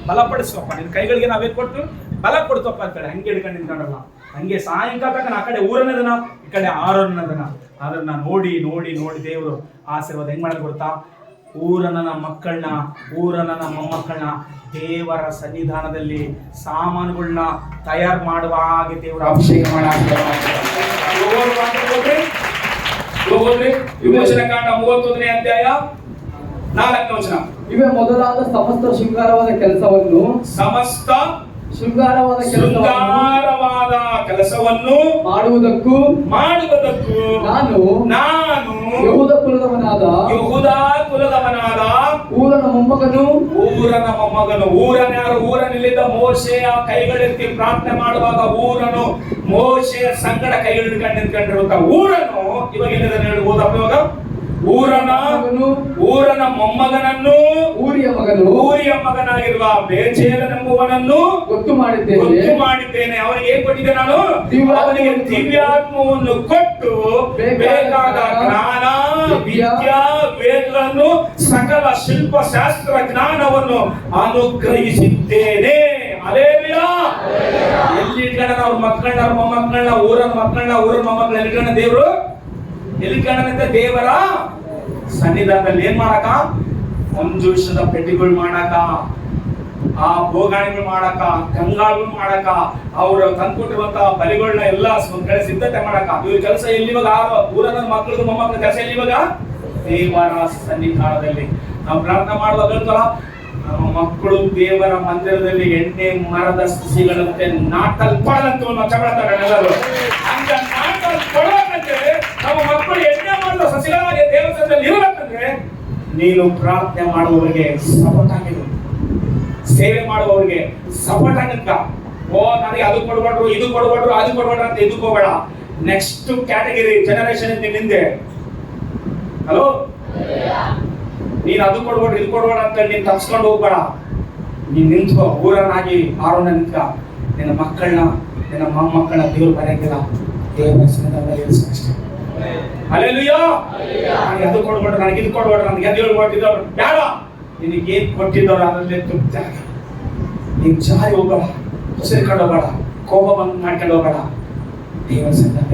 ಬಲಪಡಿಸುವಪ್ಪ, ನಿನ್ ಕೈಗಳಿಗೆ ನಾವೇನ್ ಕೊಟ್ಟು ಬಲ ಕೊಡ್ತಪ್ಪ ಅಂತೇಳಿ ಹಂಗೆ ಹಿಡ್ಕೊಂಡು ನಿಂತ್ಕೊಂಡಲ್ಲ. ಹಂಗೆ ಸಾಯಂಕಾಲ ತನಕ ಆ ಕಡೆ ಊರನ್ನದನ, ಈ ಕಡೆ ಆರೋನದನ. ಅದನ್ನ ನೋಡಿ ನೋಡಿ ನೋಡಿ ದೇವರು ಆಶೀರ್ವಾದ ಹೆಂಗ್ ಮಾಡೋದು ಗೊತ್ತಾ? ಊರನ ಮಕ್ಕಳನ್ನ, ಊರನ ಮೊಮ್ಮಕ್ಕಳನ್ನ ದೇವರ ಸನ್ನಿಧಾನದಲ್ಲಿ ಸಾಮಾನುಗಳನ್ನ ತಯಾರು ಮಾಡುವ ಹಾಗೆ ದೇವರ ಅಭಿಷೇಕ ಹೋಗ್ರಿ. ವಿಮೋಚನ ಕಾಂಡ 31ನೇ ಅಧ್ಯಾಯ 4ನೇ ವಚನ. ಇವೇ ಮೊದಲಾದ ಸಮಸ್ತ ಶೃಂಗಾರವಾದ ಕೆಲಸವನ್ನು ಕೆಲಸವನ್ನು ಮಾಡುವುದಕ್ಕೂ ನಾನು ಯೆಹೂದ ಕುಲದವನಾದ ಊರನ ಮೊಮ್ಮಗನು. ಊರನಿಲ್ಲಿದ್ದ ಮೋಶೆಯ ಕೈಗಳೆತ್ತಿ ಪ್ರಾರ್ಥನೆ ಮಾಡುವಾಗ ಮೋಶೆಯ ಸಂಗಡ ಕೈಗಳು ನಿಂತ್ಕೊಂಡಿರುವಂತ ಊರನು ಇವಾಗ ಎಲ್ಲಿದ್ದಾನೆ ಹೇಳ್ಬೋದಪ್ಪ? ಇವಾಗ ಊರನ ಮೊಮ್ಮಗನನ್ನು, ಊರಿಯ ಮಗನಾಗಿರುವ ಬೇಚೇಲನೆಂಬುವನನ್ನು ಗೊತ್ತು ಮಾಡಿದ್ದೇನೆ. ಅವನಿಗೆ ಏನ್ ಕೊಟ್ಟಿದ್ದೆ ನಾನು? ಅವನಿಗೆ ದಿವ್ಯಾತ್ಮವನ್ನು ಕೊಟ್ಟು ಬೇಕಾದ ಜ್ಞಾನ, ವಿದ್ಯಾ, ವೇದಗಳನ್ನು, ಸಕಲ ಶಿಲ್ಪಶಾಸ್ತ್ರ ಜ್ಞಾನವನ್ನು ಅನುಗ್ರಹಿಸಿದ್ದೇನೆ. ಅಲ್ಲೇಲೂಯ. ಎಲ್ಲಿ ಇಟ್ಕೊಂಡ ಅವ್ರ ಮಕ್ಕಳನ್ನ, ಅವ್ರ ಮೊಮ್ಮಕ್ಕಳನ್ನ, ಊರನ ಮೊಮ್ಮಕ್ಕಳನ್ನ ಇಟ್ಕೊಂಡ ದೇವರು ಎಲ್ಲಿ ಕಾಣಂತ? ದೇವರ ಸನ್ನಿಧಾನದಲ್ಲಿ ಏನ್ ಮಾಡಾಕ? ಮಂಜೂಷದ ಪೆಟ್ಟಿಗಳು ಮಾಡಾಕ, ಆ ಭೋಗಾಣಿಗಳು ಮಾಡಾಕ, ಗಂಗಾಗಳು ಮಾಡಾಕ, ಅವ್ರು ತಂದ್ಕೊಟ್ಟಿರುವಂತ ಬಲಿಗಳನ್ನ ಎಲ್ಲ ಒಂದ್ ಕಡೆ ಸಿದ್ಧತೆ ಮಾಡಾಕ. ಇವ್ರ ಕೆಲಸ ಎಲ್ಲಿವಾಗ? ಊರನ ಮಕ್ಕಳದು ಮೊಮ್ಮಕ್ಕಳ ಕೆಲಸ ಎಲ್ಲಿವಾಗ? ದೇವರ ಸನ್ನಿಧಾನದಲ್ಲಿ. ನಾವು ಪ್ರಾರ್ಥನೆ ಮಾಡುವಾಗ ಹೇಳ್ತಾರ, ನಮ್ಮ ಮಕ್ಕಳು ದೇವರ ಮಂದಿರದಲ್ಲಿ ಎಣ್ಣೆ ಮರದ ಸಸಿಗಳಂತೆ ನಾಟಲ್ಪಡಂತ ಎಲ್ಲರೂ ಹಂಗ ನಾಟಲ್ಪಡೋದಂತೆ ನಮ್ಮ ಮಕ್ಕಳು ಎಣ್ಣೆ ಮರದ ಸಸಿಗಳಾಗಿ ದೇವಸ್ಥಾನದಲ್ಲಿ ಇರಬೇಕಂದ್ರೆ ನೀನು ಪ್ರಾರ್ಥನೆ ಮಾಡುವವರಿಗೆ ಸಪೋರ್ಟ್ ಆಗಿರು, ಸೇವೆ ಮಾಡುವವರಿಗೆ ಸಪೋರ್ಟ್ ಆಗಿರ್ಕ. ಓ ನನಗೆ ಅದು ಕೊಡ್ಬೇಡ್ರು, ಇದು ಕೊಡ್ಬೇಡ್ರು, ಅದು ಕೊಡ್ಬೇಡ್ರು ಅಂತ ಇದಕ್ಕೆ ಹೋಗ್ಬೇಡ. ನೆಕ್ಸ್ಟ್ ಕ್ಯಾಟಗರಿ ಜನರೇಷನ್ ನಿಂದೆ. ಹಲೋ, ನೀನ್ ಅದು ಕೊಡ್ಬೇಡ್ರು, ಇದು ಕೊಡ್ಬೇಡ ಅಂತ ನೀನ್ ತಪ್ಸ್ಕೊಂಡು ಹೋಗ್ಬೇಡ. ನೀನ್ ನಿಂತ್ಕೋ, ಊರನ್ನಾಗಿ ಆರೋನ ನಿಂತ್ಕ. ನಿನ್ನ ಮಕ್ಕಳನ್ನ, ನಿನ್ನ ಮೊಮ್ಮಕ್ಕಳನ್ನ ದೇವ್ರು ಬರೆಯಂಗಿಲ್ಲ, ದೇವರ ಸನ್ನಿಧಾನದಲ್ಲಿ ಇರಿಸು. ಹಲ್ಲೆಲೂಯ. ನನಗೆ ಅದು ಕೊಡ್ಬೇಡ್ರು, ನನಗೆ ಇದು ಕೊಡ್ಬೇಡ್ರು, ನನಗೆ ಅದು ಹೇಳ್ಕೊಟ್ಟಿದ್ದವ್ರು ಬೇಡ. ನಿನಗೆ ಏನ್ ಕೊಟ್ಟಿದ್ದವ್ರು ಅದರಲ್ಲೇ ತೃಪ್ತಿ ಆಗ. ನೀನ್ ಜಾರಿ ಹೋಗಬೇಡ, ಉಸಿರಿಕೊಂಡು ಹೋಗಬೇಡ, ಕೋಪ ಬಂದ್ ಮಾಡ್ಕೊಂಡು ಹೋಗಬೇಡ. ದೇವರ ಸನ್ನಿಧಾನ